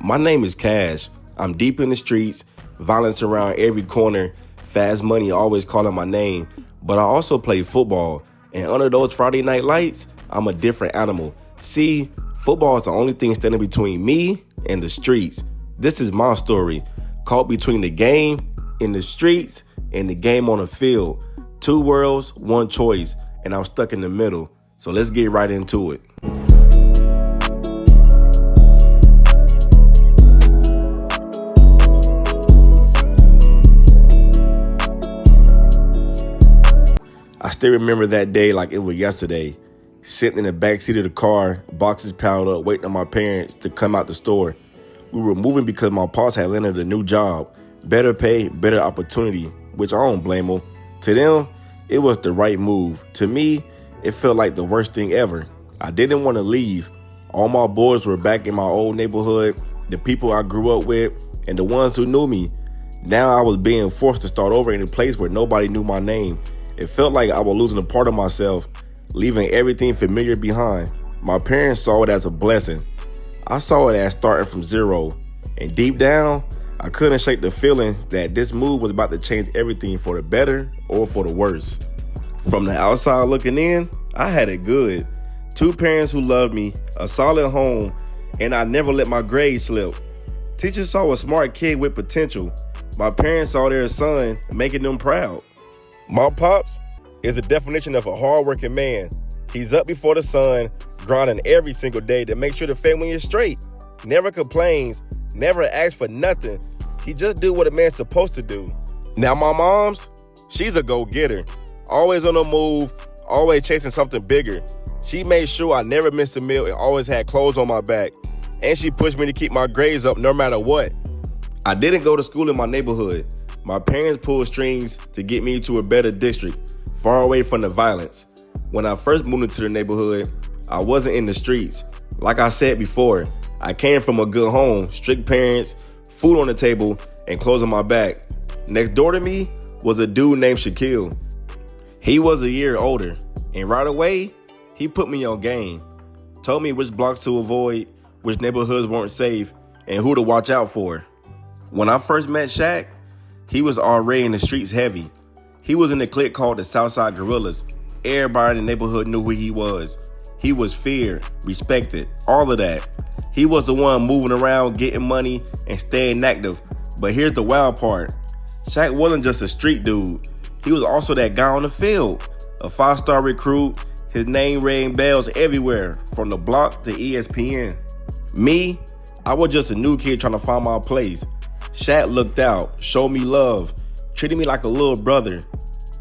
My name is Kash. I'm deep in the streets, violence around every corner, fast money always calling my name. But I also play football, and under those Friday night lights, I'm a different animal. See, football is the only thing standing between me and the streets. This is my story, caught between the game in the streets and the game on the field. Two worlds, one choice, and I'm stuck in the middle. So let's get right into it. I still remember that day like it was yesterday, sitting in the backseat of the car, boxes piled up, waiting on my parents to come out the store. We were moving because my pops had landed a new job, better pay, better opportunity, which I don't blame them. To them, it was the right move. To me, it felt like the worst thing ever. I didn't want to leave. All my boys were back in my old neighborhood, the people I grew up with, and the ones who knew me. Now I was being forced to start over in a place where nobody knew my name. It felt like I was losing a part of myself, leaving everything familiar behind. My parents saw it as a blessing. I saw it as starting from zero. And deep down, I couldn't shake the feeling that this move was about to change everything for the better or for the worse. From the outside looking in, I had it good. Two parents who loved me, a solid home, and I never let my grades slip. Teachers saw a smart kid with potential. My parents saw their son, making them proud. My pops is the definition of a hardworking man. He's up before the sun, grinding every single day to make sure the family is straight. Never complains, never asks for nothing. He just do what a man's supposed to do. Now my mom's, she's a go-getter. Always on the move, always chasing something bigger. She made sure I never missed a meal and always had clothes on my back. And she pushed me to keep my grades up no matter what. I didn't go to school in my neighborhood. My parents pulled strings to get me to a better district, far away from the violence. When I first moved into the neighborhood, I wasn't in the streets. Like I said before, I came from a good home, strict parents, food on the table, and clothes on my back. Next door to me was a dude named Shaquille. He was a year older, and right away, he put me on game. Told me which blocks to avoid, which neighborhoods weren't safe, and who to watch out for. When I first met Shaq, he was already in the streets heavy. He was in the clique called the Southside Gorillas. Everybody in the neighborhood knew who he was. He was feared, respected, all of that. He was the one moving around, getting money, and staying active. But here's the wild part. Shaq wasn't just a street dude. He was also that guy on the field. A 5-star recruit, his name rang bells everywhere, from the block to ESPN. Me, I was just a new kid trying to find my place. Shaq looked out, showed me love, treated me like a little brother.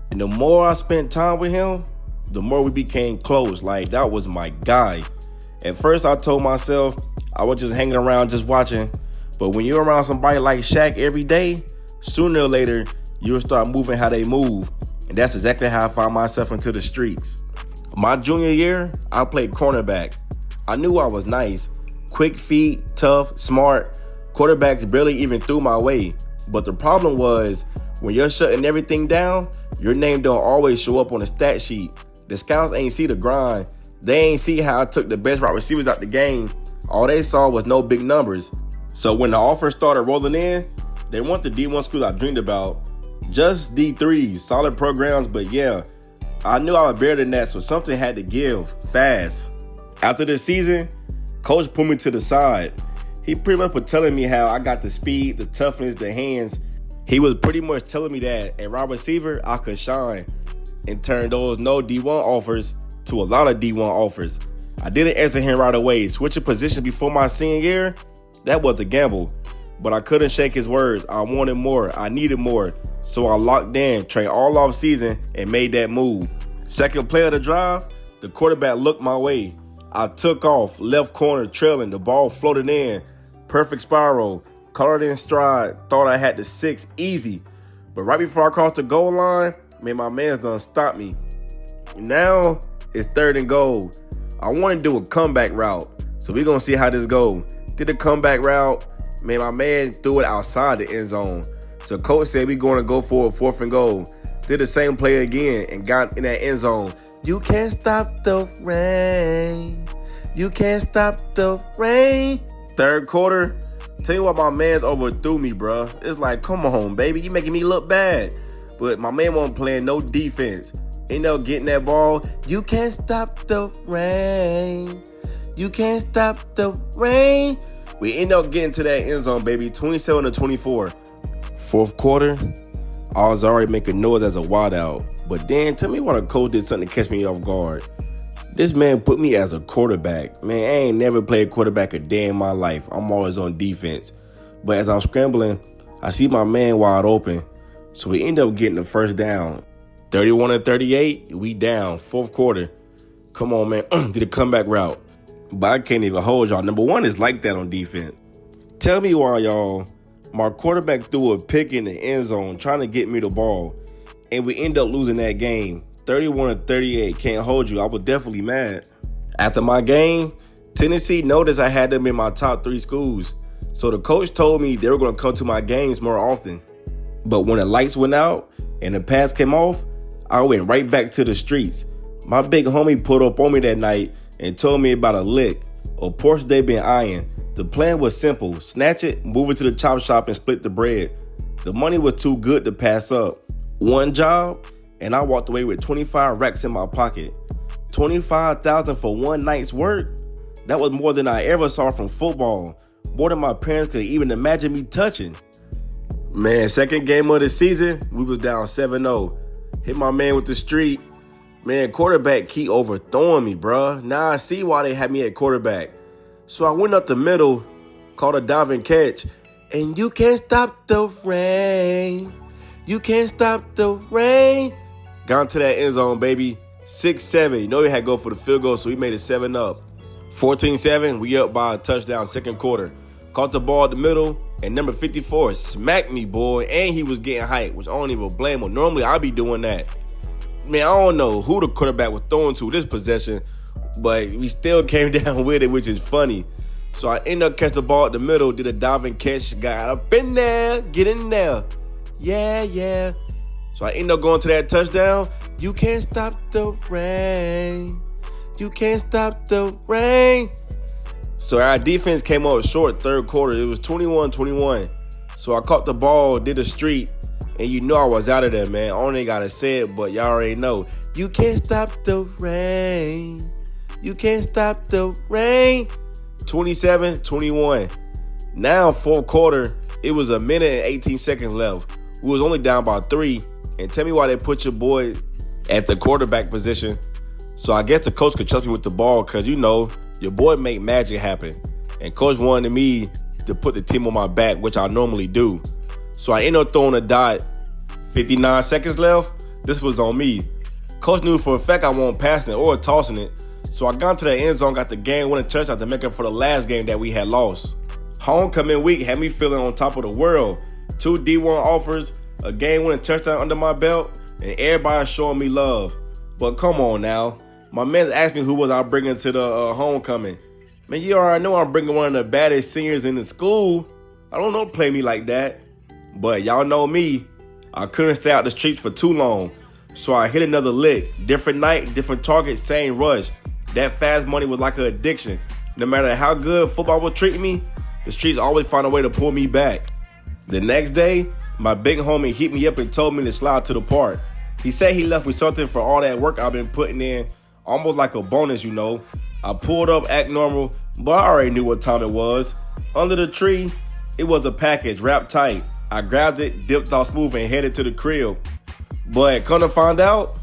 And the more I spent time with him, the more we became close. Like, that was my guy. At first, I told myself I was just hanging around, just watching. But when you're around somebody like Shaq every day, sooner or later, you'll start moving how they move. And that's exactly how I found myself into the streets. My junior year, I played cornerback. I knew I was nice. Quick feet, tough, smart. Quarterbacks barely even threw my way. But the problem was, when you're shutting everything down, your name don't always show up on the stat sheet. The scouts ain't see the grind. They ain't see how I took the best wide receivers out the game. All they saw was no big numbers. So when the offers started rolling in, they weren't the D1 schools I dreamed about. Just D3s, solid programs, but yeah, I knew I was better than that, so something had to give, fast. After the season, coach pulled me to the side. He pretty much was telling me how I got the speed, the toughness, the hands. He was pretty much telling me that at wide receiver, I could shine and turn those no D1 offers to a lot of D1 offers. I didn't answer him right away. Switching positions before my senior year, that was a gamble. But I couldn't shake his words. I wanted more. I needed more. So I locked in, trained all off season, and made that move. Second play of the drive, the quarterback looked my way. I took off, left corner trailing, the ball floated in. Perfect spiral, caught it in stride, thought I had the 6 easy. But right before I crossed the goal line, man, my man's done stopped me. Now, it's 3rd and goal. I want to do a comeback route, so we're going to see how this goes. Did a comeback route, man, my man threw it outside the end zone. So coach said we're going to go for a 4th and goal. Did the same play again and got in that end zone. You can't stop the rain. You can't stop the rain. 3rd quarter, Tell you what, my man's overthrew me, bruh. It's like, come on, baby, you making me look bad. But my man wasn't playing no defense. Ain't no getting that ball. You can't stop the rain. You can't stop the rain. We end up getting to that end zone, baby. 27-24. Fourth quarter, I was already making noise as a wideout. But then, tell me why the coach did something to catch me off guard. This man put me as a quarterback. Man, I ain't never played quarterback a day in my life. I'm always on defense. But as I'm scrambling, I see my man wide open. So we end up getting the first down. 31-38, we down. Fourth quarter. Come on, man. Did a comeback route. But I can't even hold y'all. Number one is like that on defense. Tell me why, y'all. My quarterback threw a pick in the end zone trying to get me the ball. And we end up losing that game. 31-38, can't hold you. I was definitely mad. After my game, Tennessee noticed I had them in my top 3 schools. So the coach told me they were going to come to my games more often. But when the lights went out and the pads came off, I went right back to the streets. My big homie pulled up on me that night and told me about a lick, a Porsche they been eyeing. The plan was simple: snatch it, move it to the chop shop, and split the bread. The money was too good to pass up. One job, and I walked away with 25 racks in my pocket. $25,000 for one night's work? That was more than I ever saw from football. More than my parents could even imagine me touching. Man, second game of the season, we was down 7-0. Hit my man with the street. Man, quarterback keep overthrowing me, bruh. Now I see why they had me at quarterback. So I went up the middle, caught a diving catch, and you can't stop the rain. You can't stop the rain. Got into that end zone, baby. 6-7. You know we had to go for the field goal, so we made it 7-up. 14-7, we up by a touchdown second quarter. Caught the ball at the middle, and number 54 smacked me, boy, and he was getting hyped, which I don't even blame him. Normally, I'd be doing that. Man, I don't know who the quarterback was throwing to this possession, but we still came down with it, which is funny. So I ended up catching the ball at the middle, did a diving catch, got up in there, get in there. Yeah. So I ended up going to that touchdown. You can't stop the rain. You can't stop the rain. So our defense came up short third quarter. It was 21-21. So I caught the ball, did a streak, and you know I was out of there, man. I only got to say it, but y'all already know. You can't stop the rain. You can't stop the rain. 27-21. Now, fourth quarter, it was 1 minute and 18 seconds left. We was only down by 3. And tell me why they put your boy at the quarterback position. So I guess the coach could trust me with the ball because, you know, your boy make magic happen. And coach wanted me to put the team on my back, which I normally do. So I ended up throwing a dot. 59 seconds left. This was on me. Coach knew for a fact I wasn't passing it or tossing it. So I got into the end zone, got the game-winning touchdown to make up for the last game that we had lost. Homecoming week had me feeling on top of the world. 2 D1 offers, a game-winning touchdown under my belt, and everybody showing me love. But come on now. My man asked me who was I bringing to the homecoming. Man, you already know I'm bringing one of the baddest seniors in the school. I don't know play me like that. But y'all know me. I couldn't stay out the streets for too long. So I hit another lick. Different night, different target, same rush. That fast money was like an addiction. No matter how good football was treating me, the streets always find a way to pull me back. The next day, my big homie hit me up and told me to slide to the park. He said he left me something for all that work I've been putting in, almost like a bonus, you know. I pulled up, act normal, but I already knew what time it was. Under the tree, it was a package wrapped tight. I grabbed it, dipped off smooth, and headed to the crib. But come to find out,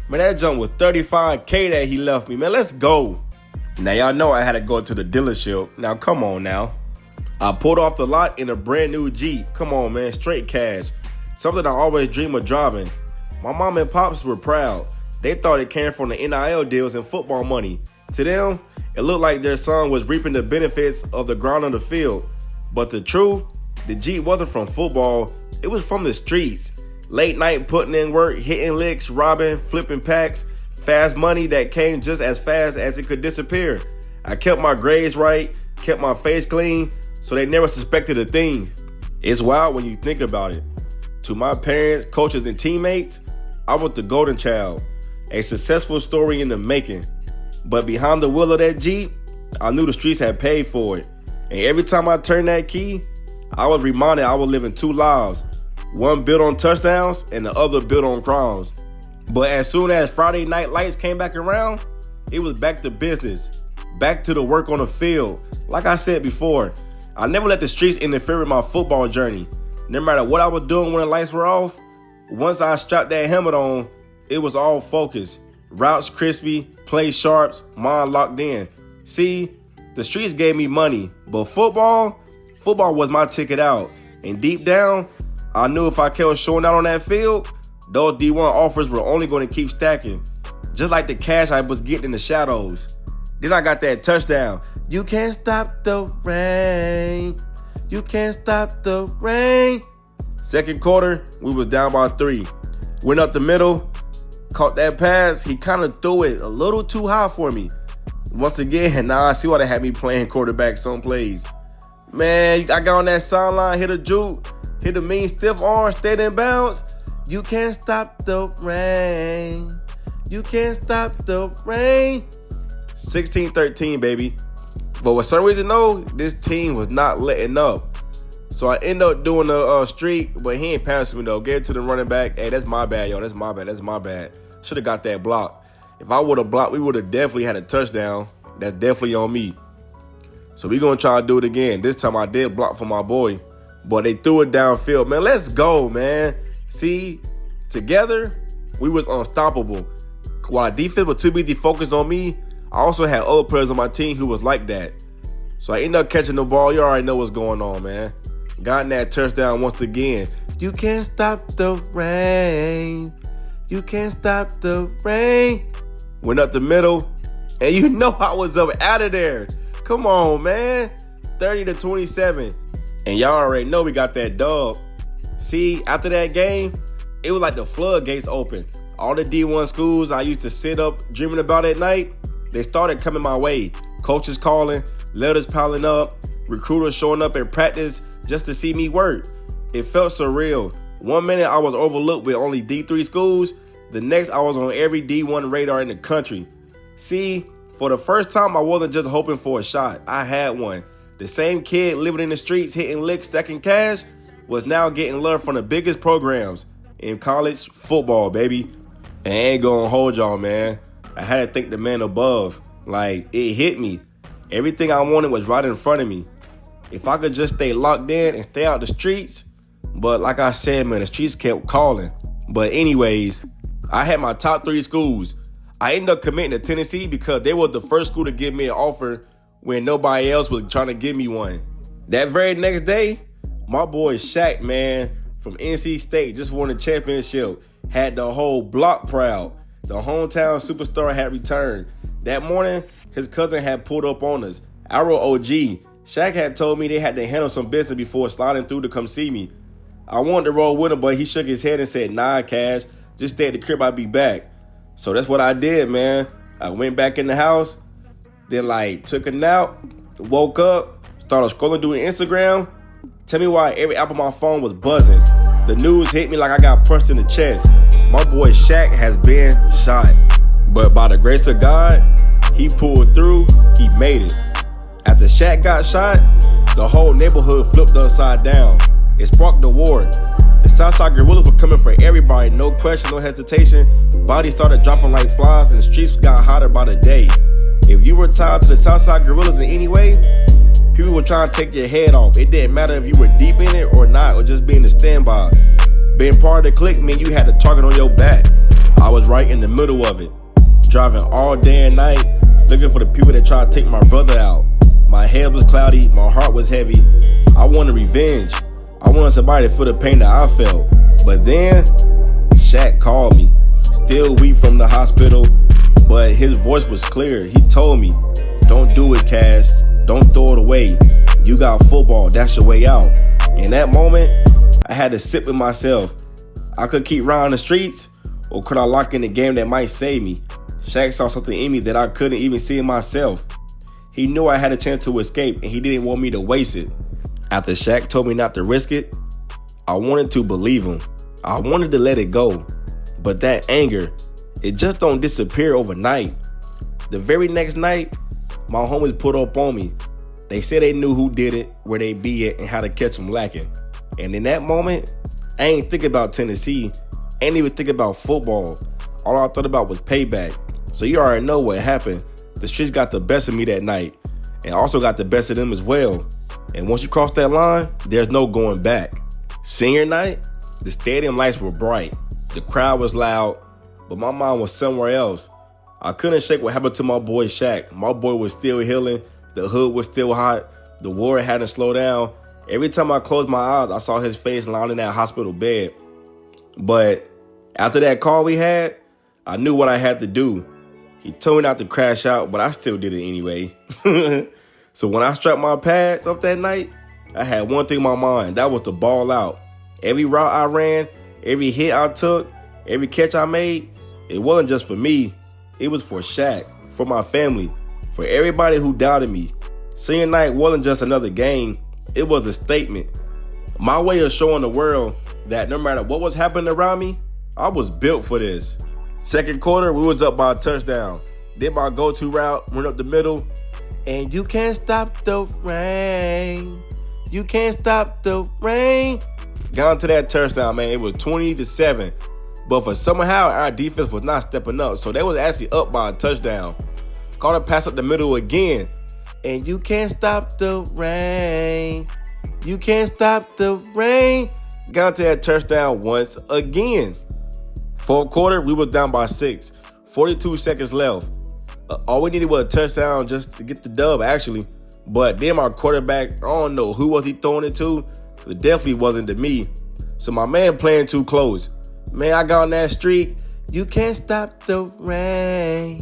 man, that junk was $35K that he left me. Man, let's go. Now, y'all know I had to go to the dealership. Now, come on now. I pulled off the lot in a brand new Jeep. Come on, man, straight cash. Something I always dream of driving. My mom and pops were proud. They thought it came from the NIL deals and football money. To them, it looked like their son was reaping the benefits of the ground on the field. But the truth, the Jeep wasn't from football. It was from the streets. Late night putting in work, hitting licks, robbing, flipping packs. Fast money that came just as fast as it could disappear. I kept my grades right, kept my face clean, so they never suspected a thing. It's wild when you think about it. To my parents, coaches, and teammates, I was the golden child. A successful story in the making. But behind the wheel of that Jeep, I knew the streets had paid for it. And every time I turned that key, I was reminded I was living two lives. One built on touchdowns and the other built on crimes. But as soon as Friday night lights came back around, it was back to business. Back to the work on the field. Like I said before, I never let the streets interfere with my football journey. No matter what I was doing when the lights were off, once I strapped that helmet on, it was all focus. Routes crispy, play sharps, mind locked in. See, the streets gave me money, but football was my ticket out. And deep down, I knew if I kept showing out on that field, those D1 offers were only going to keep stacking. Just like the cash I was getting in the shadows. Then I got that touchdown. You can't stop the rain. You can't stop the rain. Second quarter, we was down by 3. Went up the middle, caught that pass. He kind of threw it a little too high for me. Once again, now I see why they had me playing quarterback some plays. Man, I got on that sideline, hit a juke, hit a mean stiff arm, stayed in bounds. You can't stop the rain. You can't stop the rain. 16-13, baby. But for some reason, though, this team was not letting up. So I ended up doing a streak, but he ain't passing me, though. Gave it to the running back. Hey, that's my bad, yo. That's my bad. That's my bad. Should have got that block. If I would have blocked, we would have definitely had a touchdown. That's definitely on me. So we're going to try to do it again. This time I did block for my boy, but they threw it downfield. Man, let's go, man. See, together, we was unstoppable. While our defense was too busy focused on me, I also had other players on my team who was like that. So I ended up catching the ball. You already know what's going on, man. Got in that touchdown once again. You can't stop the rain. You can't stop the rain. Went up the middle, and you know I was up out of there. Come on, man. 30-27. And y'all already know we got that dub. See, after that game, it was like the floodgates open. All the D1 schools I used to sit up dreaming about at night, they started coming my way. Coaches calling, letters piling up, recruiters showing up at practice just to see me work. It felt surreal. One minute I was overlooked with only D3 schools. The next I was on every D1 radar in the country. See, for the first time I wasn't just hoping for a shot. I had one. The same kid living in the streets hitting licks, stacking cash was now getting love from the biggest programs in college football, baby. And I ain't gonna hold y'all, man. I had to thank the man above. Like, it hit me. Everything I wanted was right in front of me. If I could just stay locked in and stay out the streets. But like I said, man, the streets kept calling. But anyways, I had my top 3 schools. I ended up committing to Tennessee because they were the first school to give me an offer when nobody else was trying to give me one. That very next day, my boy Shaq, man, from NC State, just won the championship. Had the whole block proud. The hometown superstar had returned. That morning, his cousin had pulled up on us. Arrow OG. Shaq had told me they had to handle some business before sliding through to come see me. I wanted to roll with him, but he shook his head and said, "Nah, Cash, just stay at the crib, I'll be back." So that's what I did, man. I went back in the house, then took a nap, woke up, started scrolling through Instagram. Tell me why every app on my phone was buzzing. The news hit me like I got punched in the chest. My boy Shaq has been shot. But by the grace of God, he pulled through, he made it. After Shaq got shot, the whole neighborhood flipped upside down. It sparked the war. The Southside guerrillas were coming for everybody, no question, no hesitation. Bodies started dropping like flies and the streets got hotter by the day. If you were tied to the Southside guerrillas in any way, people were trying to take your head off. It didn't matter if you were deep in it or not, or just being a standby. Being part of the clique meant you had the target on your back. I was right in the middle of it, driving all day and night, looking for the people that tried to take my brother out. My head was cloudy, my heart was heavy. I wanted revenge. I wanted somebody to feel the pain that I felt. But then, Shaq called me, still weak from the hospital, but his voice was clear. He told me, "Don't do it, Cash. Don't throw it away. You got football, that's your way out." In that moment, I had to sit with myself. I could keep riding the streets, or could I lock in a game that might save me? Shaq saw something in me that I couldn't even see in myself. He knew I had a chance to escape, and he didn't want me to waste it. After Shaq told me not to risk it, I wanted to believe him. I wanted to let it go. But that anger, it just don't disappear overnight. The very next night, my homies put up on me. They said they knew who did it, where they be at, and how to catch them lacking. And in that moment, I ain't thinking about Tennessee. Ain't even thinking about football. All I thought about was payback. So you already know what happened. The streets got the best of me that night, and also got the best of them as well. And once you cross that line, there's no going back. Senior night, the stadium lights were bright. The crowd was loud, but my mind was somewhere else. I couldn't shake what happened to my boy Shaq. My boy was still healing. The hood was still hot. The war hadn't slowed down. Every time I closed my eyes, I saw his face lying in that hospital bed. But after that call we had, I knew what I had to do. He told me not to crash out, but I still did it anyway. So when I strapped my pads up that night, I had one thing in my mind. That was to ball out. Every route I ran, every hit I took, every catch I made, it wasn't just for me. It was for Shaq, for my family, for everybody who doubted me. Senior night wasn't just another game. It was a statement. My way of showing the world that no matter what was happening around me, I was built for this. Second quarter, we was up by a touchdown. Did my go-to route, run up the middle, and you can't stop the rain. You can't stop the rain. Got into that touchdown, man. It was 20-7. But for somehow, our defense was not stepping up. So they was actually up by a touchdown. Caught a pass up the middle again. And you can't stop the rain. You can't stop the rain. Got into that touchdown once again. Fourth quarter, we was down by 6. 42 seconds left. All we needed was a touchdown just to get the dub, actually. But then my quarterback, I don't know who was he throwing it to. It definitely wasn't to me. So my man playing too close. Man, I got on that streak. You can't stop the rain.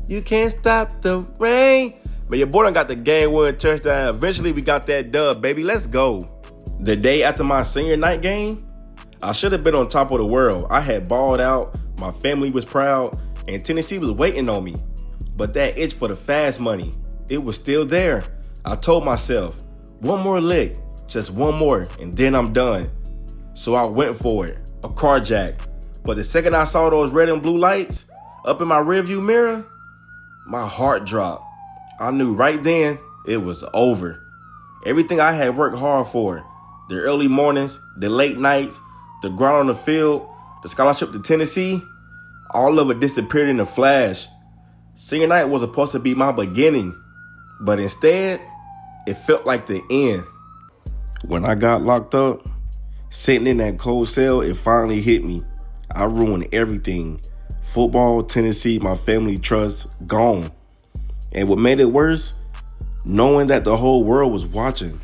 You can't stop the rain. Man, your boy done got the game-winning touchdown. Eventually, we got that dub, baby. Let's go. The day after my senior night game, I should have been on top of the world. I had balled out. My family was proud. And Tennessee was waiting on me. But that itch for the fast money, it was still there. I told myself, one more lick, just one more, and then I'm done. So I went for it, a carjack. But the second I saw those red and blue lights up in my rearview mirror, my heart dropped. I knew right then it was over. Everything I had worked hard for, the early mornings, the late nights, the grind on the field, the scholarship to Tennessee, all of it disappeared in a flash. Senior night was supposed to be my beginning, but instead, it felt like the end. When I got locked up, sitting in that cold cell, it finally hit me. I ruined everything. Football, Tennessee, my family trust, gone. And what made it worse, knowing that the whole world was watching.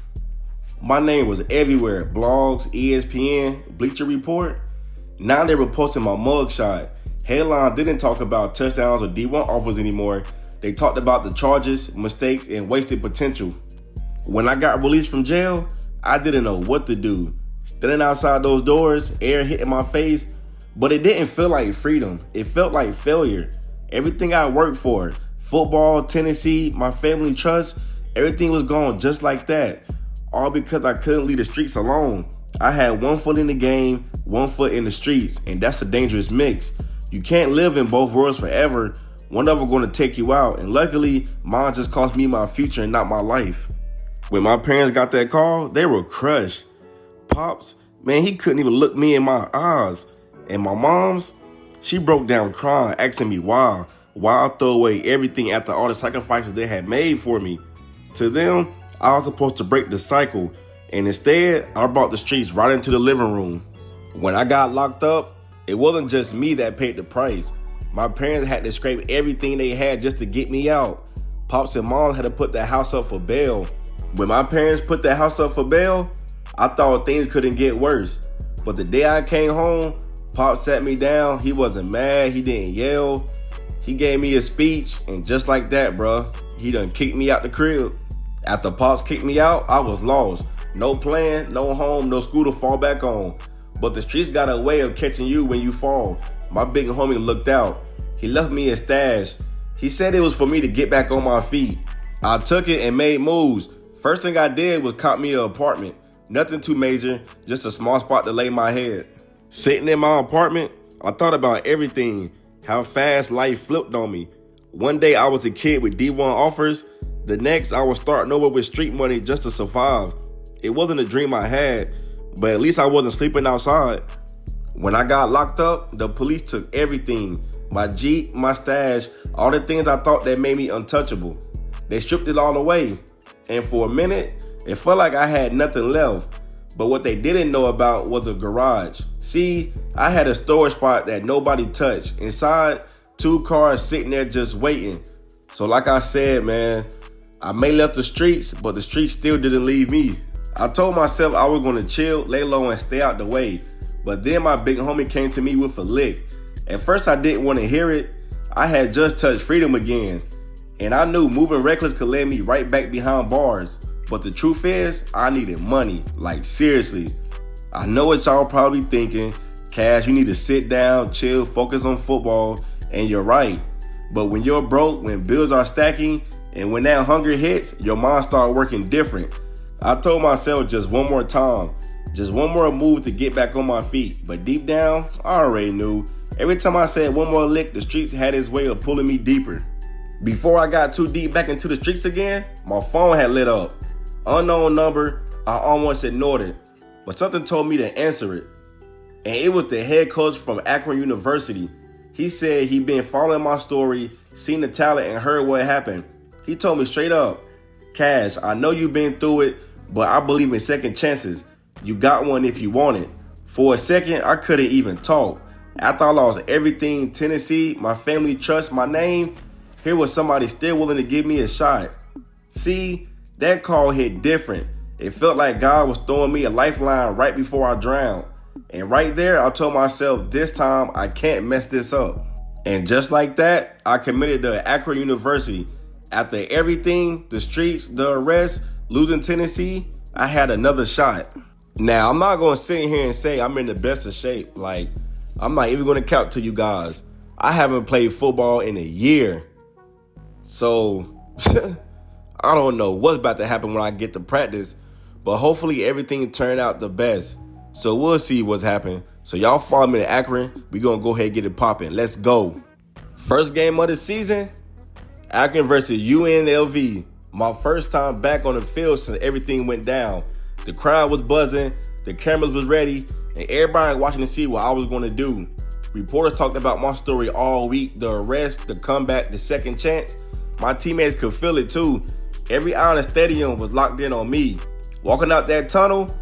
My name was everywhere, blogs, ESPN, Bleacher Report. Now they were posting my mugshot. Headline didn't talk about touchdowns or D1 offers anymore. They talked about the charges, mistakes, and wasted potential. When I got released from jail, I didn't know what to do. Standing outside those doors, air hitting my face, but it didn't feel like freedom. It felt like failure. Everything I worked for, football, Tennessee, my family trust, everything was gone just like that. All because I couldn't leave the streets alone. I had one foot in the game, one foot in the streets, and that's a dangerous mix. You can't live in both worlds forever. One of them going to take you out, and luckily, mine just cost me my future and not my life. When my parents got that call, they were crushed. Pops, man, he couldn't even look me in my eyes. And my mom's, she broke down crying, asking me why I throw away everything after all the sacrifices they had made for me. To them, I was supposed to break the cycle, and instead, I brought the streets right into the living room. When I got locked up, it wasn't just me that paid the price. My parents had to scrape everything they had just to get me out. Pops and Mom had to put the house up for bail. When my parents put the house up for bail, I thought things couldn't get worse. But the day I came home, Pops sat me down. He wasn't mad. He didn't yell. He gave me a speech, and just like that, bruh, he done kicked me out the crib. After Pops kicked me out, I was lost. No plan, no home, no school to fall back on. But the streets got a way of catching you when you fall. My big homie looked out. He left me a stash. He said it was for me to get back on my feet. I took it and made moves. First thing I did was cop me an apartment. Nothing too major, just a small spot to lay my head. Sitting in my apartment, I thought about everything, how fast life flipped on me. One day I was a kid with D1 offers. The next, I was starting over with street money just to survive. It wasn't a dream I had, but at least I wasn't sleeping outside. When I got locked up, the police took everything. My Jeep, my stash, all the things I thought that made me untouchable. They stripped it all away. And for a minute, it felt like I had nothing left. But what they didn't know about was a garage. See, I had a storage spot that nobody touched. Inside, 2 cars sitting there just waiting. So like I said, man, I may left the streets, but the streets still didn't leave me. I told myself I was gonna chill, lay low, and stay out the way. But then my big homie came to me with a lick. At first I didn't want to hear it. I had just touched freedom again. And I knew moving reckless could land me right back behind bars. But the truth is, I needed money. Like, seriously. I know what y'all probably thinking. Cash, you need to sit down, chill, focus on football. And you're right. But when you're broke, when bills are stacking, and when that hunger hits, your mind starts working different. I told myself just one more time. Just one more move to get back on my feet. But deep down, I already knew. Every time I said one more lick, the streets had its way of pulling me deeper. Before I got too deep back into the streets again, my phone had lit up. Unknown number, I almost ignored it. But something told me to answer it. And it was the head coach from Akron University. He said he'd been following my story, seen the talent, and heard what happened. He told me straight up, Cash, I know you've been through it, but I believe in second chances. You got one if you want it. For a second, I couldn't even talk. After I lost everything, Tennessee, my family trust, my name, here was somebody still willing to give me a shot. See, that call hit different. It felt like God was throwing me a lifeline right before I drowned. And right there, I told myself, this time I can't mess this up. And just like that, I committed to Akron University. After everything, the streets, the arrest, losing Tennessee, I had another shot. Now, I'm not going to sit here and say I'm in the best of shape. Like, I'm not even going to count to you guys. I haven't played football in a year. So, I don't know what's about to happen when I get to practice. But hopefully everything turned out the best. So we'll see what's happening. So y'all follow me to Akron. We're going to go ahead and get it popping. Let's go. First game of the season, Akron versus UNLV. My first time back on the field since everything went down. The crowd was buzzing, the cameras was ready, and everybody watching to see what I was going to do. Reporters talked about my story all week, the arrest, the comeback, the second chance. My teammates could feel it too. Every eye in the stadium was locked in on me. Walking out that tunnel,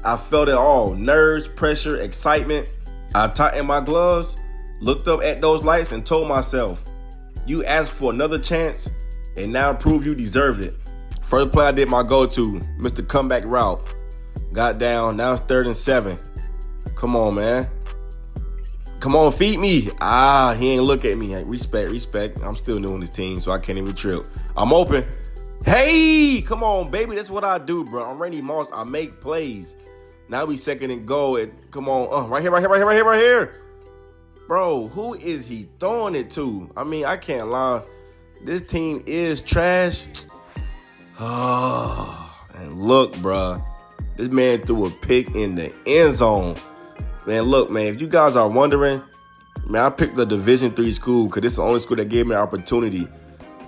I felt it all. Nerves, pressure, excitement. I tightened my gloves, looked up at those lights and told myself, you asked for another chance and now prove you deserved it. First play I did my go-to, Mr. Comeback Route. Got down, now it's 3rd and 7. Come on, man. Come on, feed me. He ain't look at me. Respect. I'm still new on this team, so I can't even trip. I'm open. Hey, come on, baby. That's what I do, bro. I'm Randy Moss. I make plays. Now we 2nd and goal. And come on. Right here. Bro, who is he throwing it to? I mean, I can't lie. This team is trash. And look, bro. This man threw a pick in the end zone. Man, look, man, if you guys are wondering, man, I picked the Division III school because it's the only school that gave me an opportunity.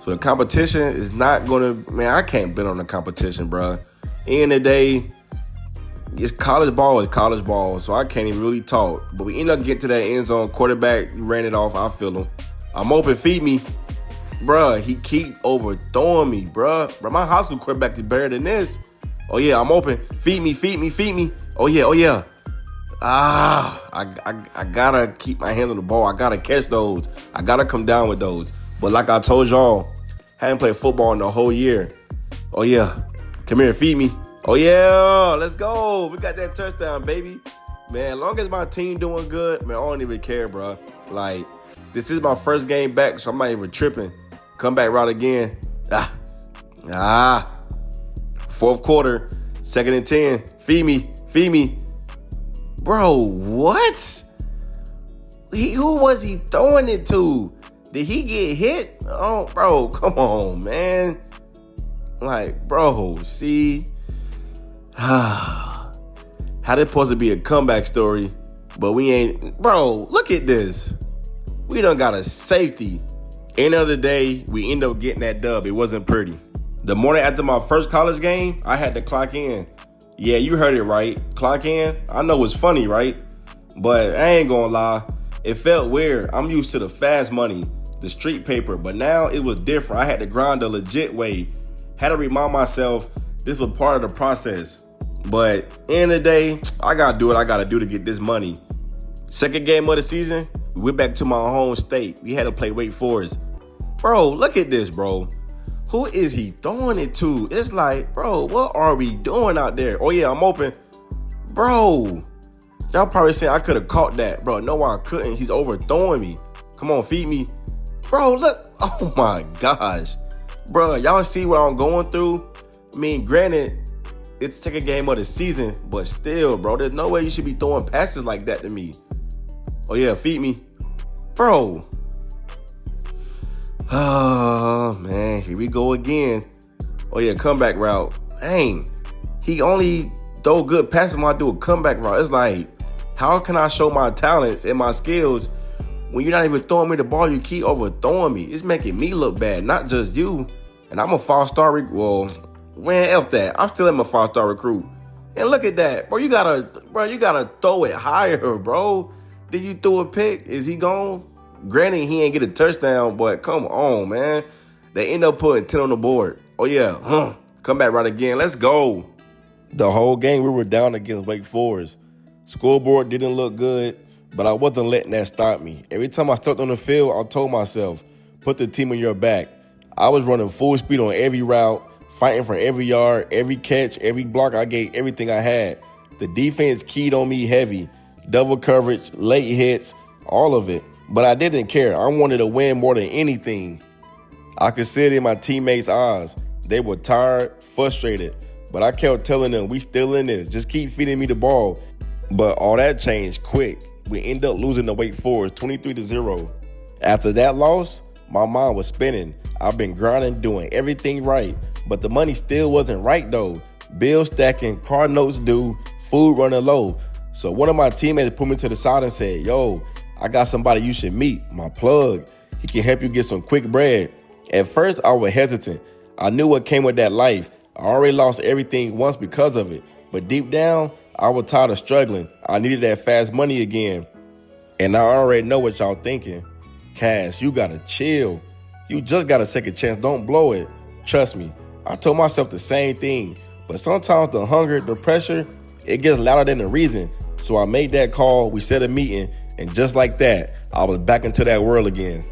So the competition is not going to, man, I can't bet on the competition, bro. End of the day, it's college ball, so I can't even really talk. But we end up getting to that end zone. Quarterback ran it off. I feel him. I'm open. Feed me. Bruh, he keep overthrowing me, bruh. Bruh, my high school quarterback is better than this. Oh, yeah, I'm open. Feed me. Oh, yeah. I gotta keep my hands on the ball. I gotta catch those. I gotta come down with those. But like I told y'all, I haven't played football in the whole year. Oh, yeah. Come here, feed me. Oh, yeah. Let's go. We got that touchdown, baby. Man, as long as my team doing good, man, I don't even care, bro. Like, this is my first game back, so I'm not even tripping. Comeback route again. 4th quarter, 2nd and 10. Feed me. Bro, what? Who was he throwing it to? Did he get hit? Oh, bro, come on, man. Like, bro, see? How this supposed to be a comeback story, but we ain't. Bro, look at this. We done got a safety. End of the day, we end up getting that dub. It wasn't pretty. The morning after my first college game, I had to clock in. Yeah, you heard it right. Clock in. I know it's funny, right? But I ain't gonna lie. It felt weird. I'm used to the fast money, the street paper, but now it was different. I had to grind the legit way. Had to remind myself this was part of the process. But end of the day, I gotta do what I gotta do to get this money. Second game of the season, we went back to my home state. We had to play Wake Forest. Bro, look at this, bro. Who is he throwing it to? It's like, bro, what are we doing out there? Oh yeah, I'm open. Bro, y'all probably saying I could have caught that. Bro, no, I couldn't. He's overthrowing me. Come on, feed me. Bro, look. Oh my gosh. Bro, y'all see what I'm going through? I mean, granted, it's the second game of the season, but still, bro, there's no way you should be throwing passes like that to me. Oh yeah, feed me. Bro. Oh man, here we go again. Oh yeah, comeback route. Dang, he only throw good passes when I do a comeback route. It's like, how can I show my talents and my skills when you're not even throwing me the ball? You keep overthrowing me. It's making me look bad, not just you. And I'm a 5-star well, man, F that. I'm still a 5-star recruit. And look at that, bro. You gotta throw it higher, bro. Did you throw a pick? Is he gone? Granted, he ain't get a touchdown, but come on, man. They end up putting 10 on the board. Oh yeah, come back right again. Let's go. The whole game we were down against Wake Forest. Scoreboard didn't look good, but I wasn't letting that stop me. Every time I stepped on the field, I told myself, put the team on your back. I was running full speed on every route, fighting for every yard, every catch, every block. I gave everything I had. The defense keyed on me heavy. Double coverage, late hits, all of it. But I didn't care. I wanted to win more than anything. I could see it in my teammates' eyes. They were tired, frustrated. But I kept telling them, we still in this. Just keep feeding me the ball. But all that changed quick. We ended up losing to Wake Forest 23-0. After that loss, my mind was spinning. I've been grinding, doing everything right. But the money still wasn't right, though. Bills stacking, car notes due, food running low. So one of my teammates put me to the side and said, yo, I got somebody you should meet, my plug. He can help you get some quick bread. At first, I was hesitant. I knew what came with that life. I already lost everything once because of it. But deep down, I was tired of struggling. I needed that fast money again. And I already know what y'all thinking. Kash, you gotta chill. You just got a second chance. Don't blow it. Trust me. I told myself the same thing. But sometimes the hunger, the pressure, it gets louder than the reason. So I made that call. We set a meeting. And just like that, I was back into that world again.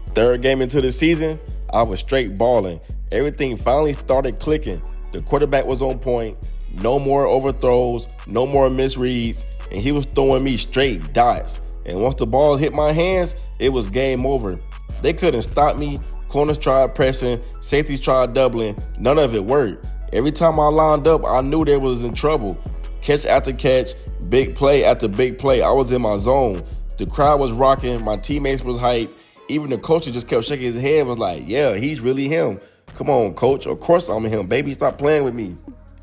Third game into the season, I was straight balling. Everything finally started clicking. The quarterback was on point. No more overthrows, no more misreads, and he was throwing me straight dots. And once the ball hit my hands, it was game over. They couldn't stop me. Corners tried pressing, safeties tried doubling. None of it worked. Every time I lined up, I knew they was in trouble. Catch after catch, big play after big play. I was in my zone. The crowd was rocking. My teammates was hyped. Even the coach just kept shaking his head, was like, yeah, he's really him. Come on, coach. Of course I'm him. Baby, stop playing with me.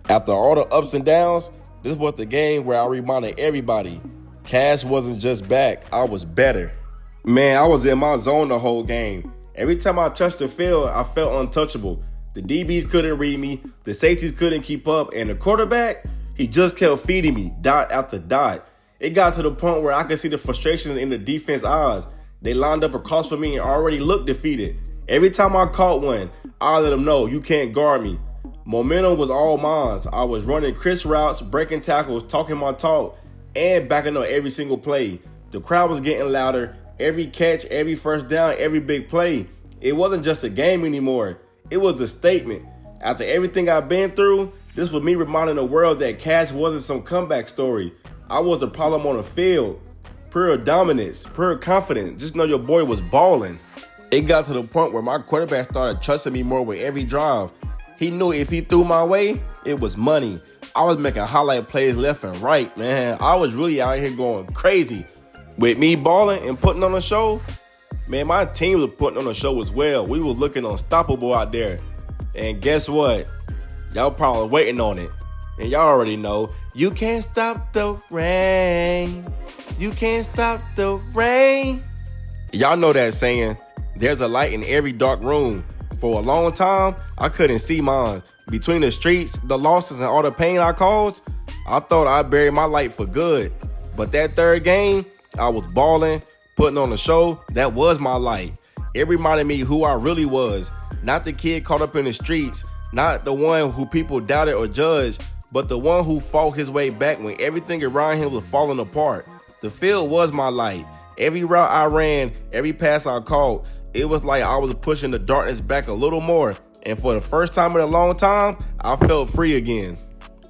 After all the ups and downs, this was the game where I reminded everybody, Kash wasn't just back. I was better. Man, I was in my zone the whole game. Every time I touched the field, I felt untouchable. The DBs couldn't read me. The safeties couldn't keep up. And the quarterback, he just kept feeding me dot after dot. It got to the point where I could see the frustration in the defense eyes. They lined up across from me and already looked defeated. Every time I caught one, I let them know, you can't guard me. Momentum was all mine. I was running crisp routes, breaking tackles, talking my talk, and backing up every single play. The crowd was getting louder. Every catch, every first down, every big play. It wasn't just a game anymore. It was a statement. After everything I've been through, this was me reminding the world that Kash wasn't some comeback story. I was the problem on the field. Pure dominance, pure confidence. Just know your boy was balling. It got to the point where my quarterback started trusting me more with every drive. He knew if he threw my way, it was money. I was making highlight plays left and right, man. I was really out here going crazy. With me balling and putting on a show, man, my team was putting on a show as well. We was looking unstoppable out there. And guess what? Y'all probably waiting on it. And y'all already know, you can't stop the rain. You can't stop the rain. Y'all know that saying, there's a light in every dark room. For a long time, I couldn't see mine. Between the streets, the losses, and all the pain I caused, I thought I'd bury my light for good. But that third game, I was balling, putting on a show. That was my light. It reminded me who I really was. Not the kid caught up in the streets, not the one who people doubted or judged, but the one who fought his way back when everything around him was falling apart. The field was my light. Every route I ran, every pass I caught, it was like I was pushing the darkness back a little more. And for the first time in a long time, I felt free again.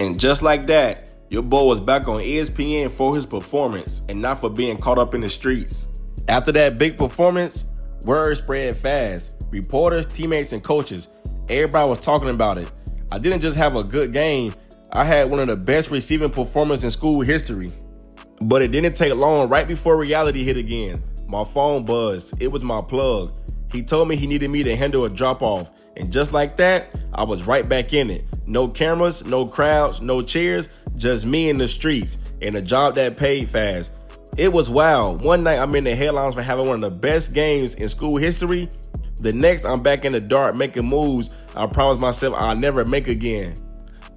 And just like that, your boy was back on ESPN for his performance and not for being caught up in the streets. After that big performance, word spread fast. Reporters, teammates, and coaches, everybody was talking about it. I didn't just have a good game, I had one of the best receiving performances in school history. But it didn't take long. Right before reality hit again, my phone buzzed. It was my plug. He told me he needed me to handle a drop-off. And just like that, I was right back in it. No cameras, no crowds, no cheers, just me in the streets and a job that paid fast. It was wild. One night I'm in the headlines for having one of the best games in school history. The next, I'm back in the dark making moves I promised myself I'll never make again.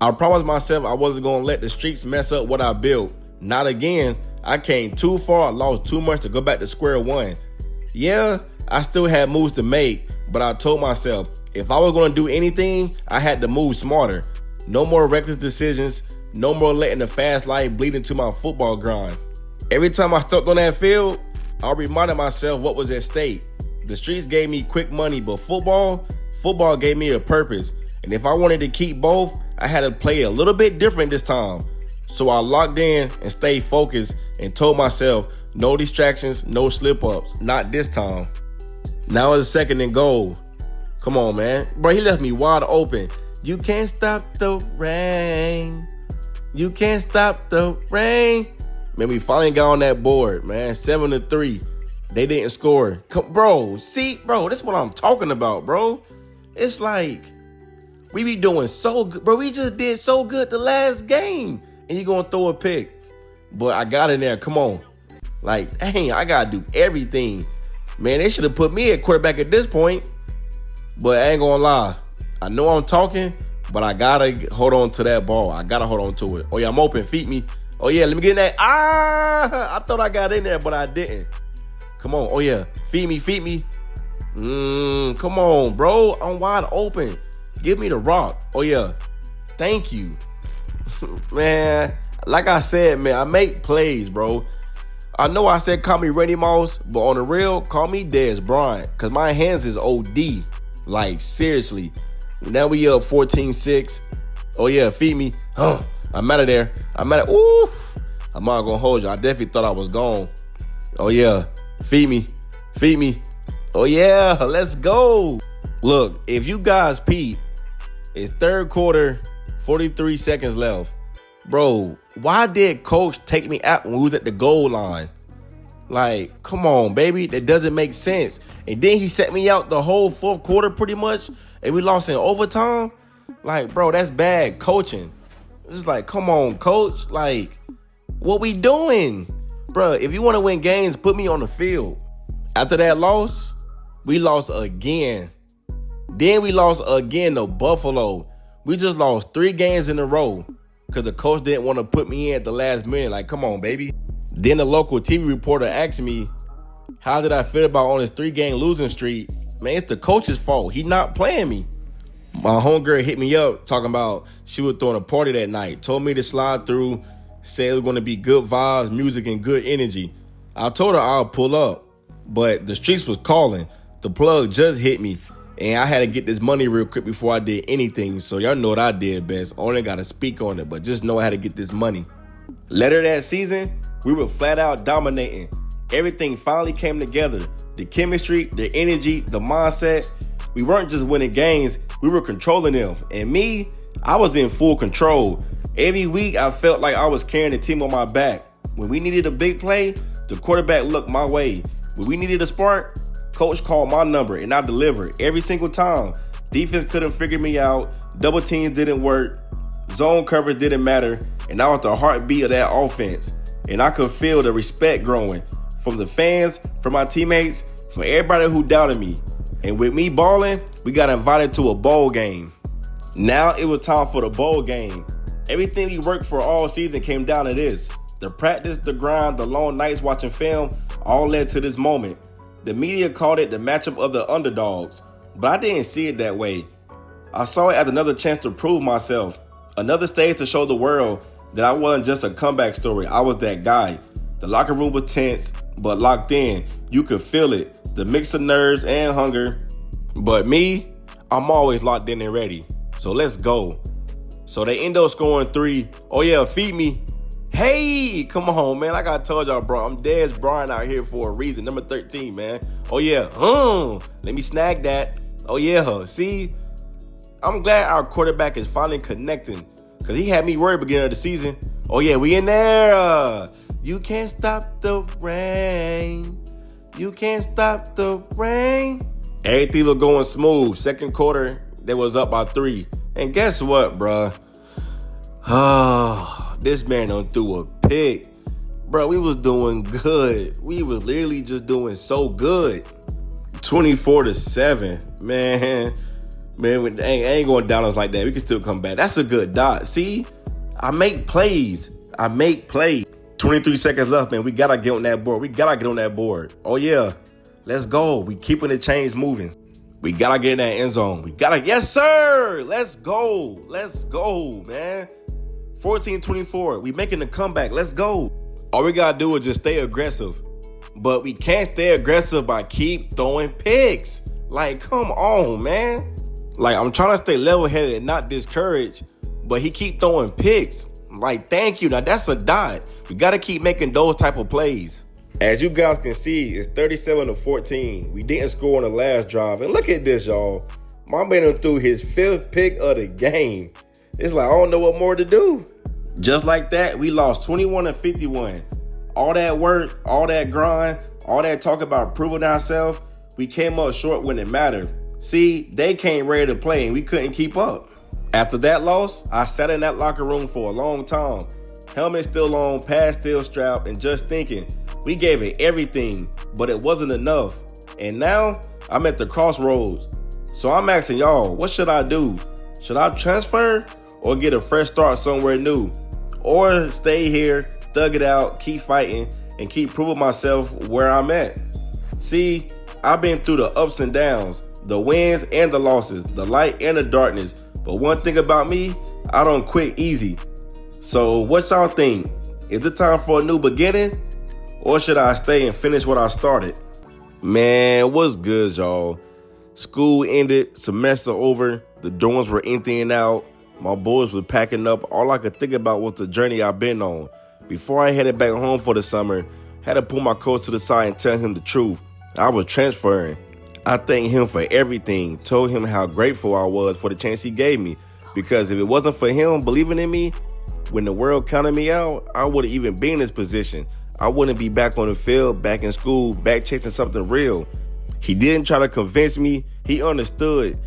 I promised myself I wasn't going to let the streets mess up what I built. Not again. I came too far, lost too much to go back to square one. Yeah, I still had moves to make, but I told myself if I was going to do anything, I had to move smarter. No more reckless decisions, no more letting the fast life bleed into my football grind. Every time I stepped on that field, I reminded myself what was at stake. The streets gave me quick money, but football gave me a purpose. And if I wanted to keep both, I had to play a little bit different this time. So I locked in and stayed focused and told myself, no distractions, no slip-ups, not this time. Now it's second and goal. Come on, man. Bro, he left me wide open. You can't stop the rain. You can't stop the rain. Man, we finally got on that board, man. 7-3. They didn't score. Bro, this is what I'm talking about, bro. It's like, we be doing so good. Bro, we just did so good the last game. And you gonna throw a pick. But I got in there, come on. Like, dang, I gotta do everything. Man, they should have put me at quarterback at this point. But I ain't gonna lie. I know I'm talking, but I gotta hold on to that ball. I gotta hold on to it. Oh yeah, I'm open, feed me. Oh yeah, let me get in that. I thought I got in there, but I didn't. Come on, oh yeah, feed me. Come on, bro, I'm wide open. Give me the rock. Oh yeah, thank you. Man, like I said, man, I make plays, bro. I know I said call me Randy Moss, but on the real, call me Dez Bryant, because my hands is OD. Like, seriously. Now we up 14-6. Oh, yeah, feed me. I'm out of there. Ooh. I'm not going to hold you. I definitely thought I was gone. Oh, yeah. Feed me. Oh, yeah. Let's go. Look, if you guys peep, it's third quarter, 43 seconds left. Bro, why did coach take me out when we was at the goal line? Like, come on, baby. That doesn't make sense. And then he set me out the whole fourth quarter pretty much, and we lost in overtime. Like, bro, that's bad coaching. It's just like, come on, coach. Like, what we doing? Bro, if you want to win games, put me on the field. After that loss, we lost again. Then we lost again to Buffalo. We just lost 3 games in a row because the coach didn't want to put me in at the last minute. Like, come on, baby. Then the local TV reporter asked me, how did I feel about on his 3-game losing streak? Man, it's the coach's fault. He not playing me. My homegirl hit me up talking about she was throwing a party that night. Told me to slide through. Said it was going to be good vibes, music, and good energy. I told her I'll pull up. But the streets was calling. The plug just hit me. And I had to get this money real quick before I did anything. So y'all know what I did best. Only got to speak on it. But just know I had to get this money. Later that season, we were flat out dominating. Everything finally came together. The chemistry, the energy, the mindset. We weren't just winning games. We were controlling them. And me, I was in full control. Every week, I felt like I was carrying the team on my back. When we needed a big play, the quarterback looked my way. When we needed a spark, coach called my number and I delivered every single time. Defense couldn't figure me out. Double teams didn't work. Zone coverage didn't matter. And I was the heartbeat of that offense. And I could feel the respect growing from the fans, from my teammates, For everybody who doubted me, and with me balling, we got invited to a bowl game. Now it was time for the bowl game. Everything we worked for all season came down to this. The practice, the grind, the long nights watching film, all led to this moment. The media called it the matchup of the underdogs, but I didn't see it that way. I saw it as another chance to prove myself, another stage to show the world that I wasn't just a comeback story, I was that guy. The locker room was tense, but locked in. You could feel it, the mix of nerves and hunger. But me, I'm always locked in and ready, so let's go. So they end up scoring 3. Oh yeah, feed me. Hey, come on, man. Like I told y'all, bro, I'm Dez Bryant out here for a reason. Number 13, man. Oh, yeah. Let me snag that. Oh, yeah. See, I'm glad our quarterback is finally connecting because he had me worried beginning of the season. Oh, yeah, we in there. You can't stop the rain. You can't stop the rain. Everything was going smooth. Second quarter, they was up by 3. And guess what, bro? This man done threw a pick. Bro, we was doing good. We was literally just doing so good. 24-7. Man, ain't going down us like that. We can still come back. That's a good dot. See, I make plays. 23 seconds left, man. We got to get on that board. Oh, yeah. Let's go. We keeping the chains moving. We got to get in that end zone. Yes, sir. Let's go, man. 14-24. We making the comeback. Let's go. All we got to do is just stay aggressive. But we can't stay aggressive by keep throwing picks. Like, come on, man. Like, I'm trying to stay level-headed and not discouraged, but he keep throwing picks. Like, thank you. Now, that's a dot. We got to keep making those type of plays. As you guys can see, it's 37-14. We didn't score on the last drive. And look at this, y'all. My man threw his 5th pick of the game. It's like, I don't know what more to do. Just like that, we lost 21-51. All that work, all that grind, all that talk about proving ourselves, we came up short when it mattered. See, they came ready to play and we couldn't keep up. After that loss, I sat in that locker room for a long time. Helmet still on, pad still strapped, and just thinking, we gave it everything, but it wasn't enough. And now, I'm at the crossroads. So I'm asking y'all, what should I do? Should I transfer or get a fresh start somewhere new? Or stay here, thug it out, keep fighting, and keep proving myself where I'm at? See, I've been through the ups and downs, the wins and the losses, the light and the darkness. But one thing about me, I don't quit easy. So what y'all think? Is it time for a new beginning? Or should I stay and finish what I started? Man, what's good, y'all? School ended, semester over, the dorms were emptying out, my boys were packing up. All I could think about was the journey I've been on. Before I headed back home for the summer, had to pull my coach to the side and tell him the truth. I was transferring. I thanked him for everything, told him how grateful I was for the chance he gave me. Because if it wasn't for him believing in me, when the world counted me out, I wouldn't even be in this position. I wouldn't be back on the field, back in school, back chasing something real. He didn't try to convince me. He understood.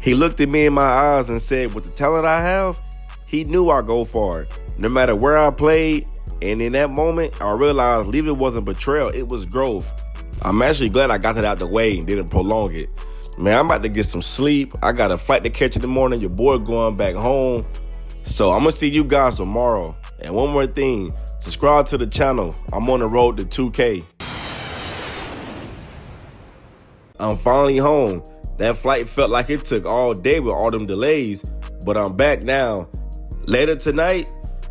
He looked at me in my eyes and said, with the talent I have, he knew I'd go far, no matter where I played. And in that moment, I realized leaving wasn't betrayal, it was growth. I'm actually glad I got that out the way and didn't prolong it. Man, I'm about to get some sleep. I got a flight to catch in the morning. Your boy going back home. So I'm going to see you guys tomorrow. And one more thing, subscribe to the channel. I'm on the road to 2K. I'm finally home. That flight felt like it took all day with all them delays, but I'm back now. Later tonight,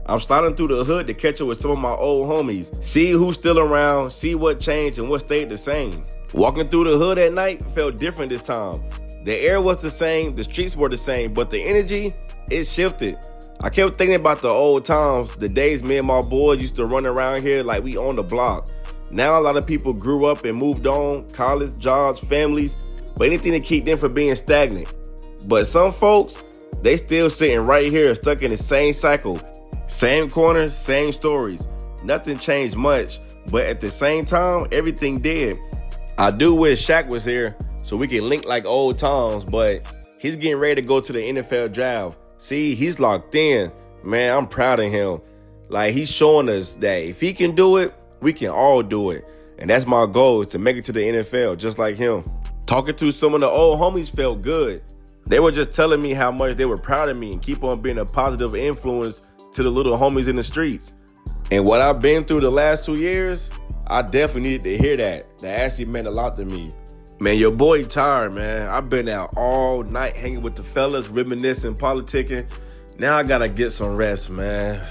I'm sliding through the hood to catch up with some of my old homies, see who's still around, see what changed and what stayed the same. Walking through the hood at night felt different this time. The air was the same, the streets were the same, but the energy, it shifted. I kept thinking about the old times, the days me and my boys used to run around here like we on the block. Now a lot of people grew up and moved on, college, jobs, families, but anything to keep them from being stagnant. But some folks, they still sitting right here stuck in the same cycle. Same corners, same stories. Nothing changed much, but at the same time, everything did. I do wish Shaq was here so we can link like old times, but he's getting ready to go to the NFL draft. See, he's locked in. Man, I'm proud of him. Like, he's showing us that if he can do it, we can all do it. And that's my goal, is to make it to the NFL just like him. Talking to some of the old homies felt good. They were just telling me how much they were proud of me and keep on being a positive influence to the little homies in the streets. And what I've been through the last 2 years, I definitely needed to hear that. That actually meant a lot to me. Man, your boy tired, man. I've been out all night hanging with the fellas, reminiscing, politicking. Now I gotta get some rest, man.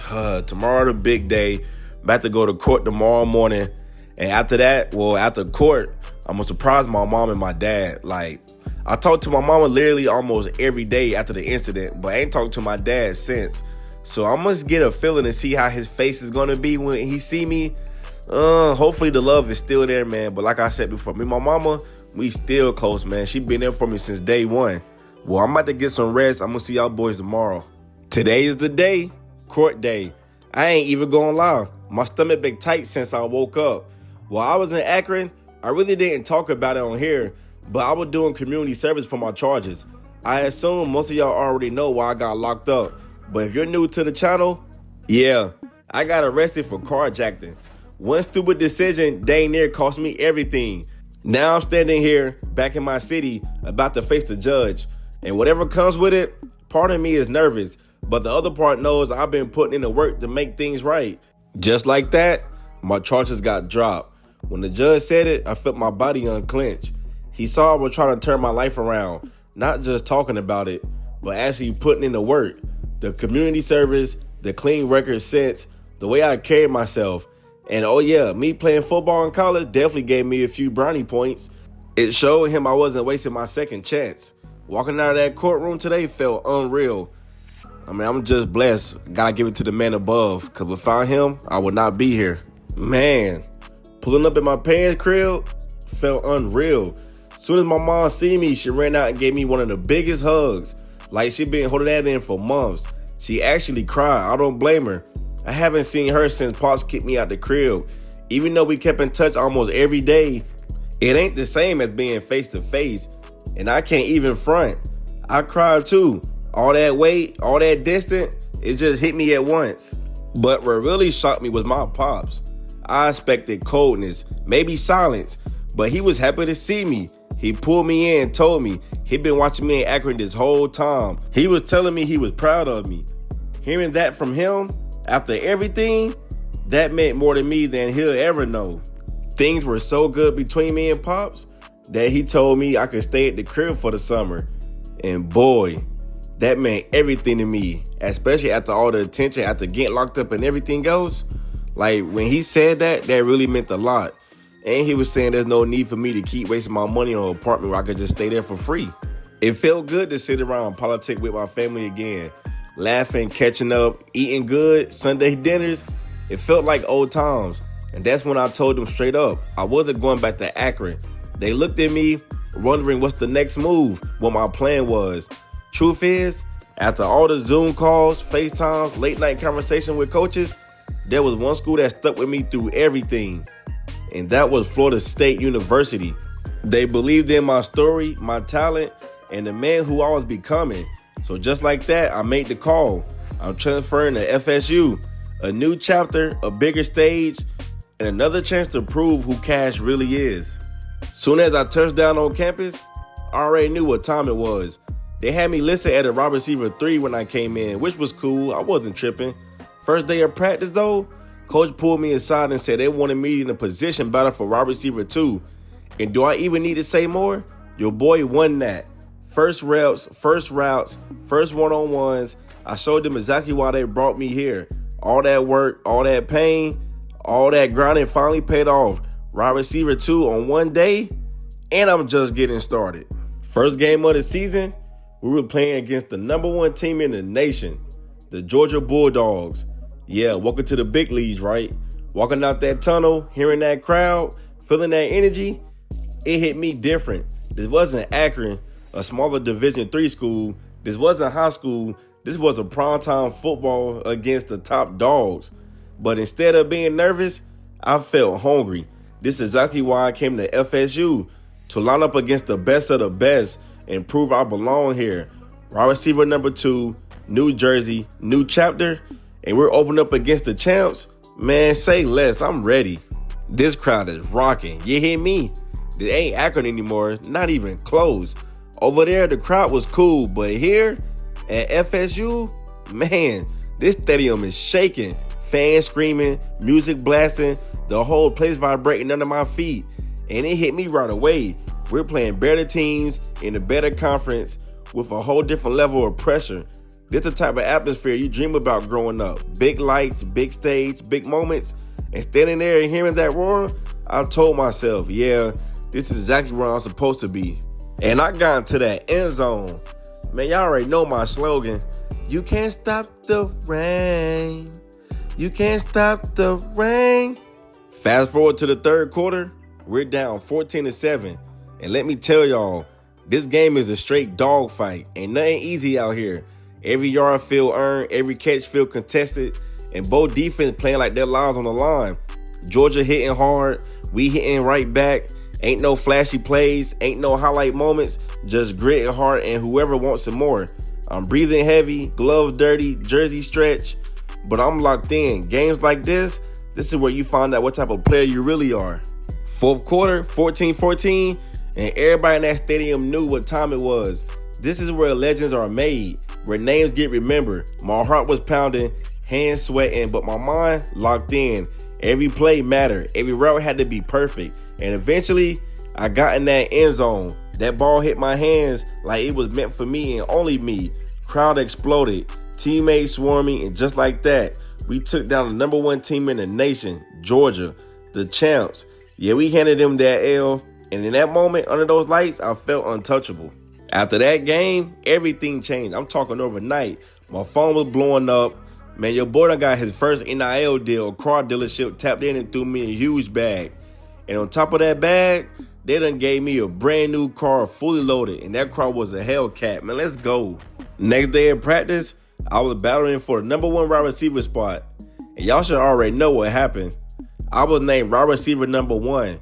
Tomorrow the big day. About to go to court tomorrow morning. And after that, after court, I'm gonna surprise my mom and my dad. Like, I talked to my mama literally almost every day after the incident, but I ain't talked to my dad since. So I must get a feeling to see how his face is gonna be when he see me. Hopefully the love is still there, man. But like I said before, me and my mama, we still close, man. She been there for me since day one. Well, I'm about to get some rest. I'm gonna see y'all boys tomorrow. Today is the day, court day. I ain't even gonna lie. My stomach been tight since I woke up. While I was in Akron, I really didn't talk about it on here, but I was doing community service for my charges. I assume most of y'all already know why I got locked up. But if you're new to the channel, yeah, I got arrested for carjacking. One stupid decision dang near cost me everything. Now I'm standing here back in my city about to face the judge. And whatever comes with it, part of me is nervous, but the other part knows I've been putting in the work to make things right. Just like that, my charges got dropped. When the judge said it, I felt my body unclench. He saw I was trying to turn my life around, not just talking about it, but actually putting in the work. The community service, the clean record sets, the way I carried myself. And oh yeah, me playing football in college definitely gave me a few brownie points. It showed him I wasn't wasting my second chance. Walking out of that courtroom today felt unreal. I mean, I'm just blessed. Gotta give it to the man above, because without him, I would not be here. Man, pulling up at my parents' crib felt unreal. Soon as my mom seen me, she ran out and gave me one of the biggest hugs. Like she been holding that in for months. She actually cried. I don't blame her. I haven't seen her since Pops kicked me out the crib. Even though we kept in touch almost every day, it ain't the same as being face to face. And I can't even front. I cried too. All that weight, all that distance, it just hit me at once. But what really shocked me was my Pops. I expected coldness, maybe silence, but he was happy to see me. He pulled me in and told me he'd been watching me in Akron this whole time. He was telling me he was proud of me. Hearing that from him, after everything, that meant more to me than he'll ever know. Things were so good between me and Pops that he told me I could stay at the crib for the summer. And boy, that meant everything to me, especially after all the attention, after getting locked up and everything else. Like, when he said that, that really meant a lot. And he was saying there's no need for me to keep wasting my money on an apartment where I could just stay there for free. It felt good to sit around and politic with my family again. Laughing, catching up, eating good, Sunday dinners. It felt like old times. And that's when I told them straight up, I wasn't going back to Akron. They looked at me, wondering what's the next move, what my plan was. Truth is, after all the Zoom calls, FaceTimes, late night conversation with coaches, there was one school that stuck with me through everything. And that was Florida State University. They believed in my story, my talent, and the man who I was becoming. So just like that, I made the call. I'm transferring to FSU, a new chapter, a bigger stage, and another chance to prove who Kash really is. Soon as I touched down on campus, I already knew what time it was. They had me listed at a wide receiver 3 when I came in, which was cool. I wasn't tripping. First day of practice though, coach pulled me aside and said they wanted me in a position battle for wide receiver 2. And do I even need to say more? Your boy won that. First reps, first routes, first one-on-ones. I showed them exactly why they brought me here. All that work, all that pain, all that grinding finally paid off. Wide receiver 2 on one day, and I'm just getting started. First game of the season, we were playing against the #1 team in the nation, the Georgia Bulldogs. Yeah, welcome to the big leagues, right? Walking out that tunnel, hearing that crowd, feeling that energy, it hit me different. This wasn't Akron, a smaller Division III school. This wasn't high school. This was a primetime football against the top dogs. But instead of being nervous, I felt hungry. This is exactly why I came to FSU, to line up against the best of the best and prove I belong here. Wide receiver number 2, New Jersey, new chapter, and we're opening up against the champs. Man, say less, I'm ready. This crowd is rocking. You hear me? This ain't Akron anymore, not even close. Over there, the crowd was cool, but here at FSU, man, this stadium is shaking. Fans screaming, music blasting, the whole place vibrating under my feet. And it hit me right away. We're playing better teams in a better conference with a whole different level of pressure. This the type of atmosphere you dream about growing up. Big lights, big stage, big moments. And standing there and hearing that roar, I told myself, yeah, this is exactly where I'm supposed to be. And I got into that end zone. Man, y'all already know my slogan. You can't stop the rain. You can't stop the rain. Fast forward to the third quarter, we're down 14-7. And let me tell y'all, this game is a straight dogfight. Ain't nothing easy out here. Every yard feel earned, every catch feel contested, and both defense playing like their lives on the line. Georgia hitting hard, we hitting right back. Ain't no flashy plays, ain't no highlight moments, just grit and heart and whoever wants some more. I'm breathing heavy, gloves dirty, jersey stretch, but I'm locked in. Games like this is where you find out what type of player you really are. Fourth quarter, 14-14, and everybody in that stadium knew what time it was. This is where legends are made, where names get remembered. My heart was pounding, hands sweating, but my mind locked in. Every play mattered. Every route had to be perfect. And eventually, I got in that end zone. That ball hit my hands like it was meant for me and only me. Crowd exploded. Teammates swarming, and just like that, we took down the #1 team in the nation, Georgia, the champs. Yeah, we handed them that L. And in that moment, under those lights, I felt untouchable. After that game, everything changed. I'm talking overnight. My phone was blowing up. Man, your boy done got his first NIL deal. A car dealership tapped in and threw me a huge bag. And on top of that bag, they done gave me a brand new car, fully loaded. And that car was a Hellcat. Man, let's go. Next day in practice, I was battling for the #1 wide receiver spot. And y'all should already know what happened. I was named wide receiver #1.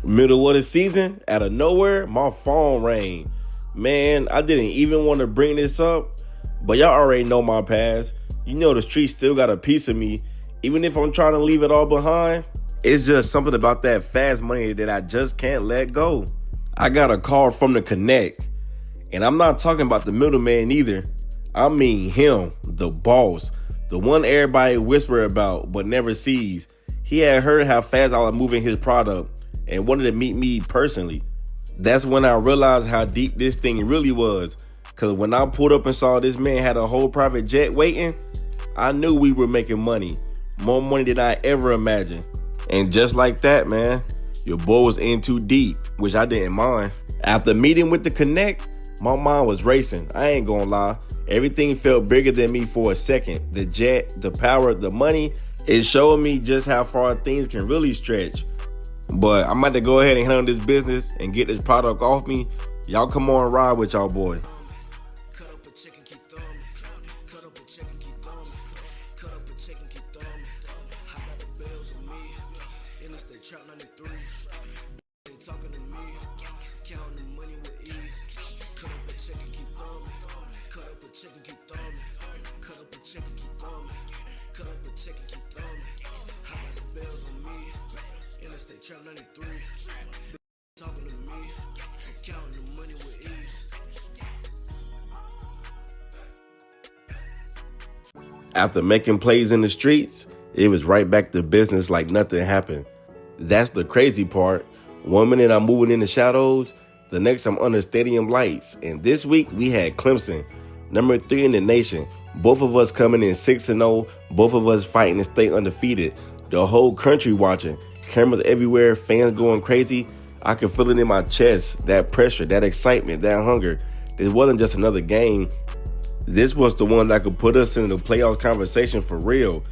Middle of the season, out of nowhere, my phone rang. Man, I didn't even want to bring this up, but y'all already know my past. You know the streets still got a piece of me. Even if I'm trying to leave it all behind, it's just something about that fast money that I just can't let go. I got a call from the Connect, and I'm not talking about the middleman either. I mean him, the boss, the one everybody whisper about but never sees. He had heard how fast I was moving his product and wanted to meet me personally. That's when I realized how deep this thing really was. Cause when I pulled up and saw this man had a whole private jet waiting, I knew we were making money. More money than I ever imagined. And just like that, man, your boy was in too deep, which I didn't mind. After meeting with the Connect, my mind was racing. I ain't gonna lie. Everything felt bigger than me for a second. The jet, the power, the money, it showed me just how far things can really stretch. But I'm about to go ahead and handle this business and get this product off me. Y'all come on and ride with y'all boy. Cut up a chicken, keep throwing. Cut up a chicken, keep throwing. Cut up a chicken, keep throwing. I got the bells on me. Interstate trap 93. They talking to me. Counting the money with ease. Cut up a chicken, keep throwing. Cut up a chicken, keep throwing. Cut up a chicken, keep throwing. Cut up a chicken, keep throwing. I got the bells on me. Interstate trap 93. Talking to me. Counting the money with ease. After making plays in the streets, it was right back to business like nothing happened. That's the crazy part. 1 minute I'm moving in the shadows, the next I'm under stadium lights. And this week we had Clemson, #3 in the nation. Both of us coming in 6-0, both of us fighting to stay undefeated. The whole country watching, cameras everywhere, fans going crazy. I could feel it in my chest, that pressure, that excitement, that hunger. This wasn't just another game. This was the one that could put us in the playoffs conversation for real.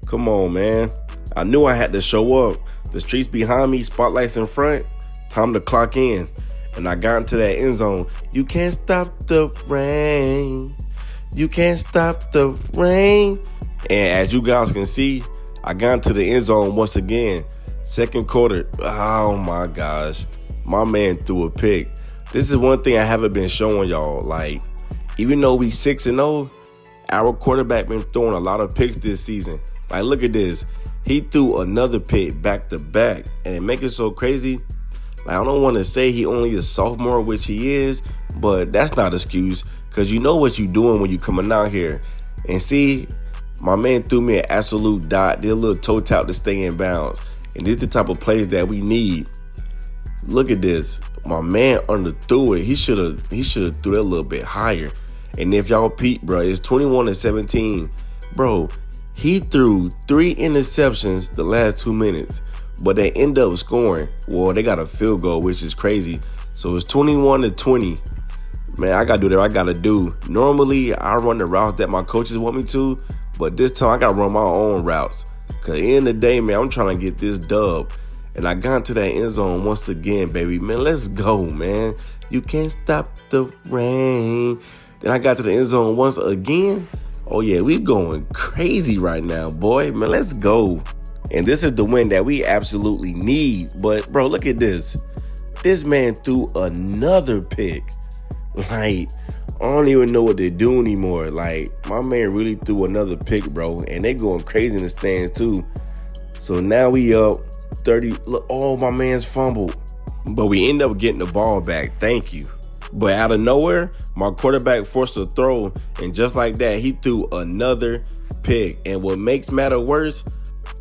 Come on, man. I knew I had to show up. The streets behind me, spotlights in front. Time to clock in. And I got into that end zone. You can't stop the rain. You can't stop the rain. And as you guys can see, I got into the end zone once again. Second quarter, oh my gosh. My man threw a pick. This is one thing I haven't been showing y'all. Like, even though we 6-0, our quarterback been throwing a lot of picks this season. Like, look at this. He threw another pick back to back, and it make it so crazy. Like, I don't want to say he only a sophomore, which he is, but that's not an excuse, because you know what you're doing when you coming out here. And see, my man threw me an absolute dot, did a little toe tap to stay in bounds. And this is the type of plays that we need. Look at this. My man underthrew it. He should have threw that a little bit higher. And if y'all peep, bro, it's 21-17. Bro, he threw 3 interceptions the last 2 minutes, but they end up scoring. Well, they got a field goal, which is crazy. So it's 21-20. Man, I got to do what I got to do. Normally, I run the routes that my coaches want me to, but this time I got to run my own routes. Because at the end of the day, man, I'm trying to get this dub. And I got into that end zone once again, baby. Man, let's go, man. You can't stop the rain. Then I got to the end zone once again. Oh, yeah, we going crazy right now, boy. Man, let's go. And this is the win that we absolutely need. But, bro, look at this. This man threw another pick. Like, I don't even know what they do anymore. Like, my man really threw another pick, bro. And they going crazy in the stands, too. So now we up 30. Look, oh, my man's fumbled. But we end up getting the ball back. Thank you. But out of nowhere, my quarterback forced a throw. And just like that, he threw another pick. And what makes matter worse,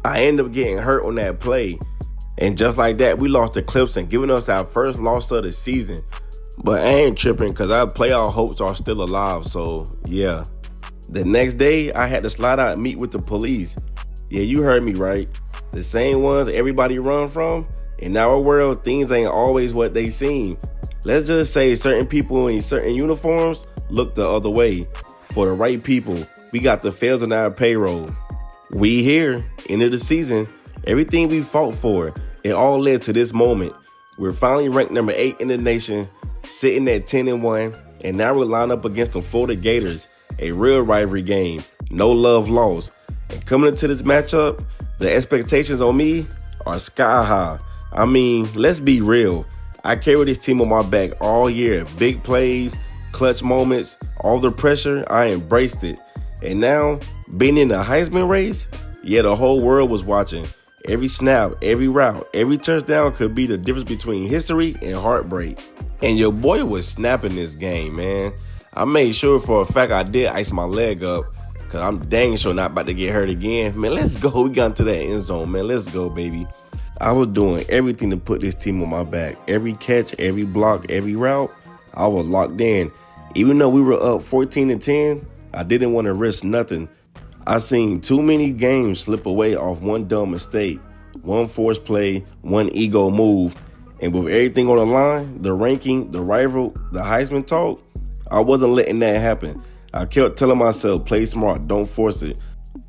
I end up getting hurt on that play. And just like that, we lost to Clemson, giving us our first loss of the season. But I ain't tripping because our playoff hopes are still alive. So, yeah. The next day, I had to slide out and meet with the police. Yeah, you heard me right. The same ones everybody run from. In our world, things ain't always what they seem. Let's just say certain people in certain uniforms look the other way. For the right people, we got the fails on our payroll. We here, end of the season. Everything we fought for, it all led to this moment. We're finally ranked number 8 in the nation, sitting at 10-1, and now we're lined up against the Florida Gators, a real rivalry game, no love lost. And coming into this matchup, the expectations on me are sky high. I mean, let's be real. I carried this team on my back all year. Big plays, clutch moments, all the pressure, I embraced it. And now, being in the Heisman race, yeah, the whole world was watching. Every snap, every route, every touchdown could be the difference between history and heartbreak. And your boy was snapping this game, man. I made sure for a fact I did ice my leg up because I'm dang sure not about to get hurt again. Man, let's go. We got into that end zone, man. Let's go, baby. I was doing everything to put this team on my back. Every catch, every block, every route, I was locked in. Even though we were up 14-10, I didn't want to risk nothing. I seen too many games slip away off one dumb mistake, one forced play, one ego move. And with everything on the line, the ranking, the rival, the Heisman talk, I wasn't letting that happen. I kept telling myself, play smart, don't force it.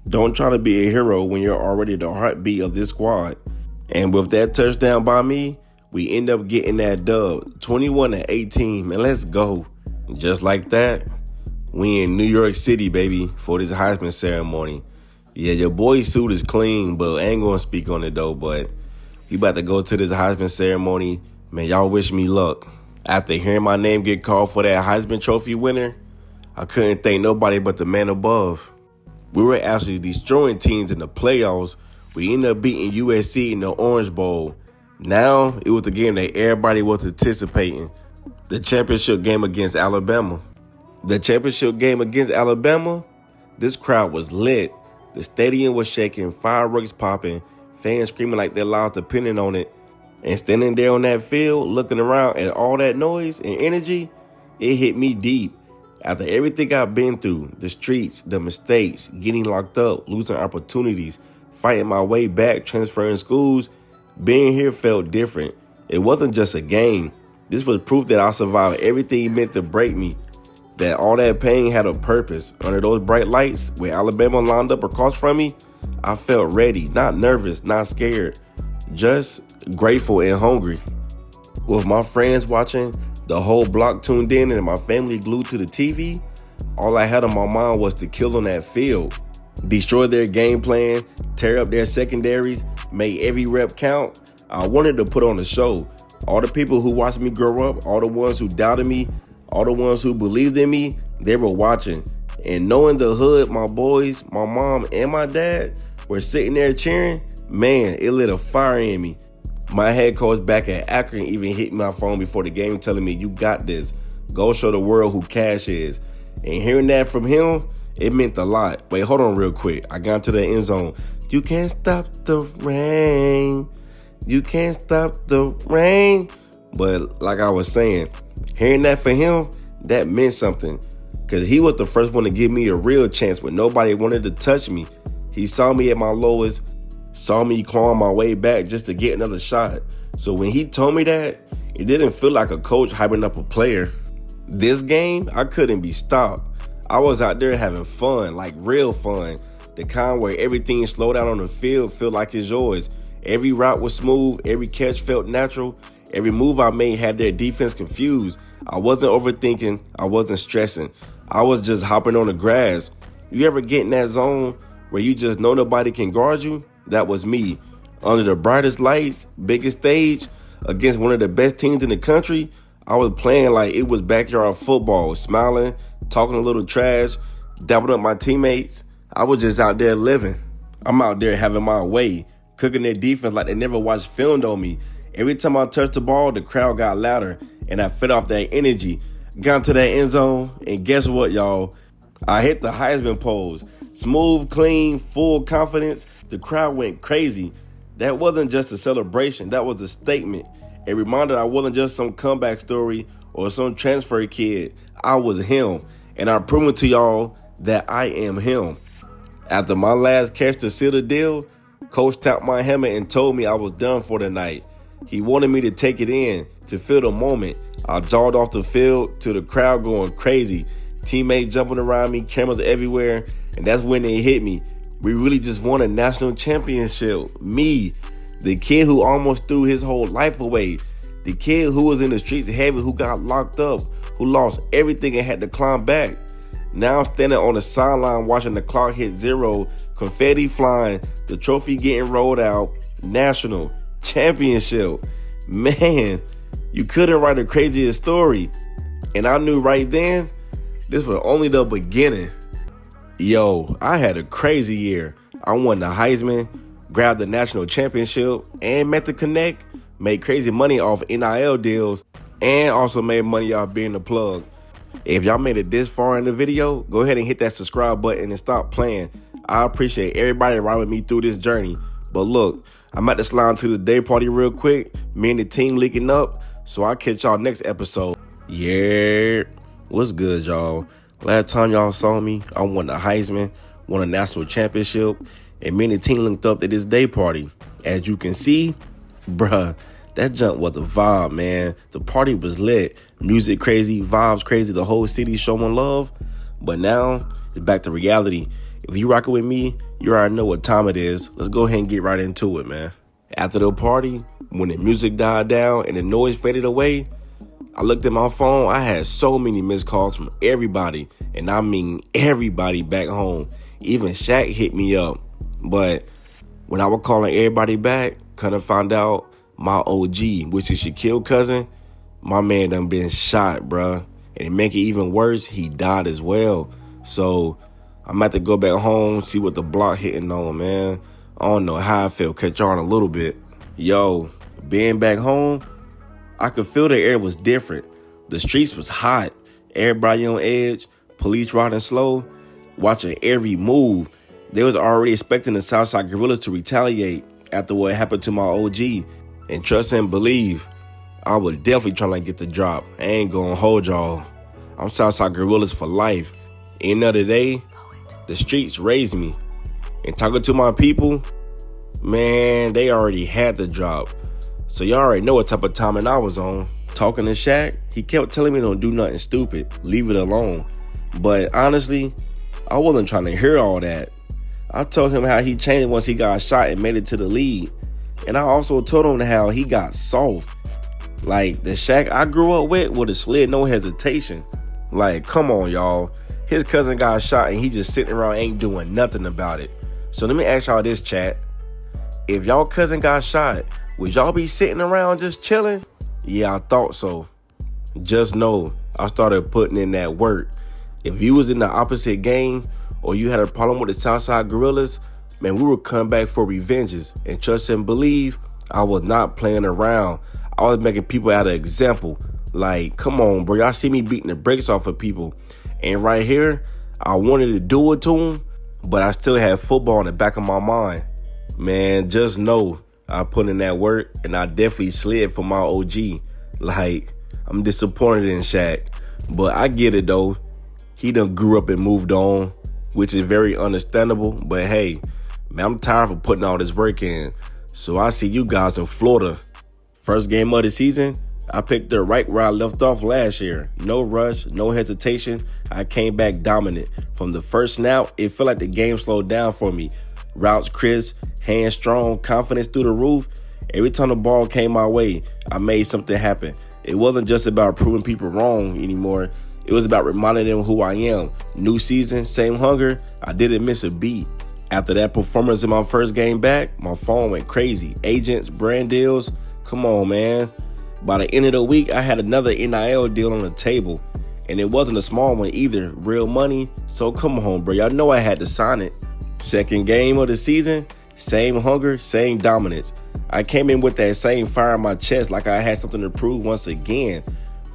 Don't try to be a hero when you're already the heartbeat of this squad. And with that touchdown by me, we end up getting that dub, 21-18. Man, let's go. Just like that, we in New York City, baby, for this Heisman ceremony. Yeah, your boy's suit is clean, but I ain't gonna speak on it though. But we about to go to this Heisman ceremony. Man, y'all wish me luck. After hearing my name get called for that Heisman Trophy winner, I couldn't thank nobody but the man above. We were actually destroying teams in the playoffs. We ended up beating USC in the Orange Bowl. Now, it was the game that everybody was anticipating. The championship game against Alabama. The championship game against Alabama, this crowd was lit. The stadium was shaking, fireworks popping, fans screaming like their lives depending on it. And standing there on that field, looking around at all that noise and energy, it hit me deep. After everything I've been through, the streets, the mistakes, getting locked up, losing opportunities, fighting my way back, transferring schools, being here felt different. It wasn't just a game. This was proof that I survived everything meant to break me. That all that pain had a purpose. Under those bright lights, where Alabama lined up across from me, I felt ready, not nervous, not scared, just grateful and hungry. With my friends watching, the whole block tuned in, and my family glued to the TV, all I had on my mind was to kill on that field. Destroy their game plan, tear up their secondaries, make every rep count. I wanted to put on a show. All the people who watched me grow up, all the ones who doubted me, all the ones who believed in me, they were watching. And knowing the hood, my boys, my mom, and my dad, were sitting there cheering, man, it lit a fire in me. My head coach back at Akron even hit my phone before the game telling me, you got this. Go show the world who Kash is. And hearing that from him, it meant a lot. Wait, hold on real quick. I got into the end zone. You can't stop the rain. You can't stop the rain. But like I was saying, hearing that for him, that meant something. Because he was the first one to give me a real chance when nobody wanted to touch me. He saw me at my lowest, saw me clawing my way back just to get another shot. So when he told me that, it didn't feel like a coach hyping up a player. This game, I couldn't be stopped. I was out there having fun, like real fun. The kind where everything slowed down on the field felt like it's yours. Every route was smooth, every catch felt natural. Every move I made had their defense confused. I wasn't overthinking, I wasn't stressing. I was just hopping on the grass. You ever get in that zone where you just know nobody can guard you? That was me. Under the brightest lights, biggest stage, against one of the best teams in the country, I was playing like it was backyard football, smiling, talking a little trash, dapping up my teammates. I was just out there living. I'm out there having my way, cooking their defense like they never watched film on me. Every time I touched the ball, the crowd got louder, and I fed off that energy. Got into that end zone, and guess what, y'all? I hit the Heisman pose. Smooth, clean, full confidence. The crowd went crazy. That wasn't just a celebration. That was a statement. A reminder I wasn't just some comeback story or some transfer kid. I was him, and I'm proving to y'all that I am him. After my last catch to seal the deal, Coach tapped my helmet and told me I was done for the night. He wanted me to take it in, to feel the moment. I jogged off the field to the crowd going crazy. Teammates jumping around me, cameras everywhere, and that's when they hit me. We really just won a national championship. Me, the kid who almost threw his whole life away. The kid who was in the streets heavy, who got locked up, who lost everything and had to climb back. Now I'm standing on the sideline watching the clock hit 0, confetti flying, the trophy getting rolled out, national championship. Man, you couldn't write a crazier story. And I knew right then, this was only the beginning. Yo, I had a crazy year. I won the Heisman, grabbed the national championship, and met the Connect, made crazy money off NIL deals, and also made money off being the plug. If y'all made it this far in the video, go ahead and hit that subscribe button and stop playing. I appreciate everybody riding with me through this journey. But look, I'm about to slide to the day party real quick. Me and the team leaking up. So I'll catch y'all next episode. Yeah. What's good, y'all? Last time y'all saw me, I won the Heisman, won a national championship, and me and the team linked up at this day party. As you can see, bruh, that jump was a vibe, man. The party was lit. Music crazy, vibes crazy, the whole city showing love. But now, it's back to reality. If you rocking with me, you already know what time it is. Let's go ahead and get right into it, man. After the party, when the music died down and the noise faded away, I looked at my phone. I had so many missed calls from everybody, and I mean everybody back home. Even Shaq hit me up. But when I was calling everybody back, kind of found out my OG, which is Shaquille's cousin, my man done been shot, bruh. And to make it even worse, he died as well. So I'm about to go back home, see what the block hitting on, man. I don't know how I feel. Catch on a little bit. Yo, being back home, I could feel the air was different. The streets was hot. Everybody on edge. Police riding slow, watching every move. They was already expecting the Southside Gorillas to retaliate after what happened to my OG. And trust and believe, I was definitely trying to get the drop. I ain't gonna hold y'all. I'm Southside Gorillas for life. End of the day, the streets raised me. And talking to my people, man, they already had the drop. So y'all already know what type of timing I was on. Talking to Shaq, he kept telling me don't do nothing stupid. Leave it alone. But honestly, I wasn't trying to hear all that. I told him how he changed once he got shot and made it to the league. And I also told him how he got soft. Like, the Shaq I grew up with would have slid no hesitation. Like, come on, y'all. His cousin got shot and he just sitting around ain't doing nothing about it. So let me ask y'all this, chat. If y'all cousin got shot, would y'all be sitting around just chilling? Yeah, I thought so. Just know, I started putting in that work. If you was in the opposite gang or you had a problem with the Southside Gorillas, Man, we were coming back for revenges, and trust and believe, I was not playing around. I was making people out of example. Like, come on, bro, y'all see me beating the brakes off of people. And right here, I wanted to do it to them, but I still had football in the back of my mind. Man, just know I put in that work, and I definitely slid for my OG. Like, I'm disappointed in Shaq, but I get it, though. He done grew up and moved on, which is very understandable, but hey, man, I'm tired of putting all this work in. So I see you guys in Florida. First game of the season, I picked it right where I left off last year. No rush, no hesitation. I came back dominant. From the first snap, it felt like the game slowed down for me. Routes crisp, hands strong, confidence through the roof. Every time the ball came my way, I made something happen. It wasn't just about proving people wrong anymore. It was about reminding them who I am. New season, same hunger. I didn't miss a beat. After that performance in my first game back, my phone went crazy. Agents, brand deals, come on, man. By the end of the week, I had another NIL deal on the table. And it wasn't a small one either, real money. So come on, bro. Y'all know I had to sign it. Second game of the season, same hunger, same dominance. I came in with that same fire in my chest like I had something to prove once again.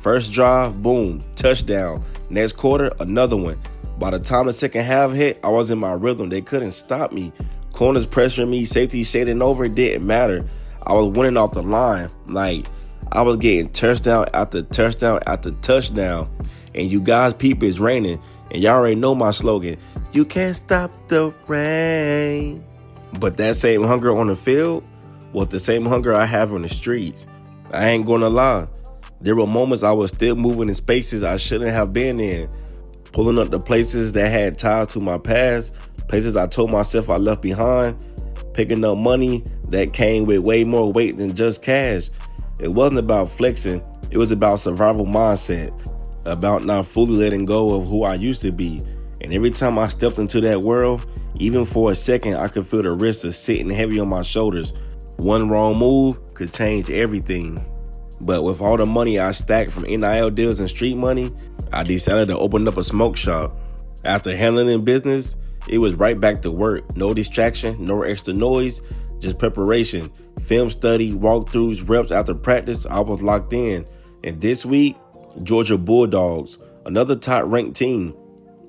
First drive, boom, touchdown. Next quarter, another one. By the time the second half hit, I was in my rhythm. They couldn't stop me. Corners pressuring me, safety shading over, it didn't matter. I was winning off the line. Like, I was getting touchdown after touchdown after touchdown. And you guys, peep, it's raining. And y'all already know my slogan. You can't stop the rain. But that same hunger on the field was the same hunger I have on the streets. I ain't gonna lie. There were moments I was still moving in spaces I shouldn't have been in. Pulling up the places that had ties to my past. Places I told myself I left behind. Picking up money that came with way more weight than just cash. It wasn't about flexing. It was about survival mindset. About not fully letting go of who I used to be. And every time I stepped into that world, even for a second, I could feel the risk of sitting heavy on my shoulders. One wrong move could change everything. But with all the money I stacked from NIL deals and street money, I decided to open up a smoke shop. After handling business, it was right back to work. No distraction, no extra noise, just preparation. Film study, walkthroughs, reps after practice, I was locked in. And this week, Georgia Bulldogs, another top-ranked team.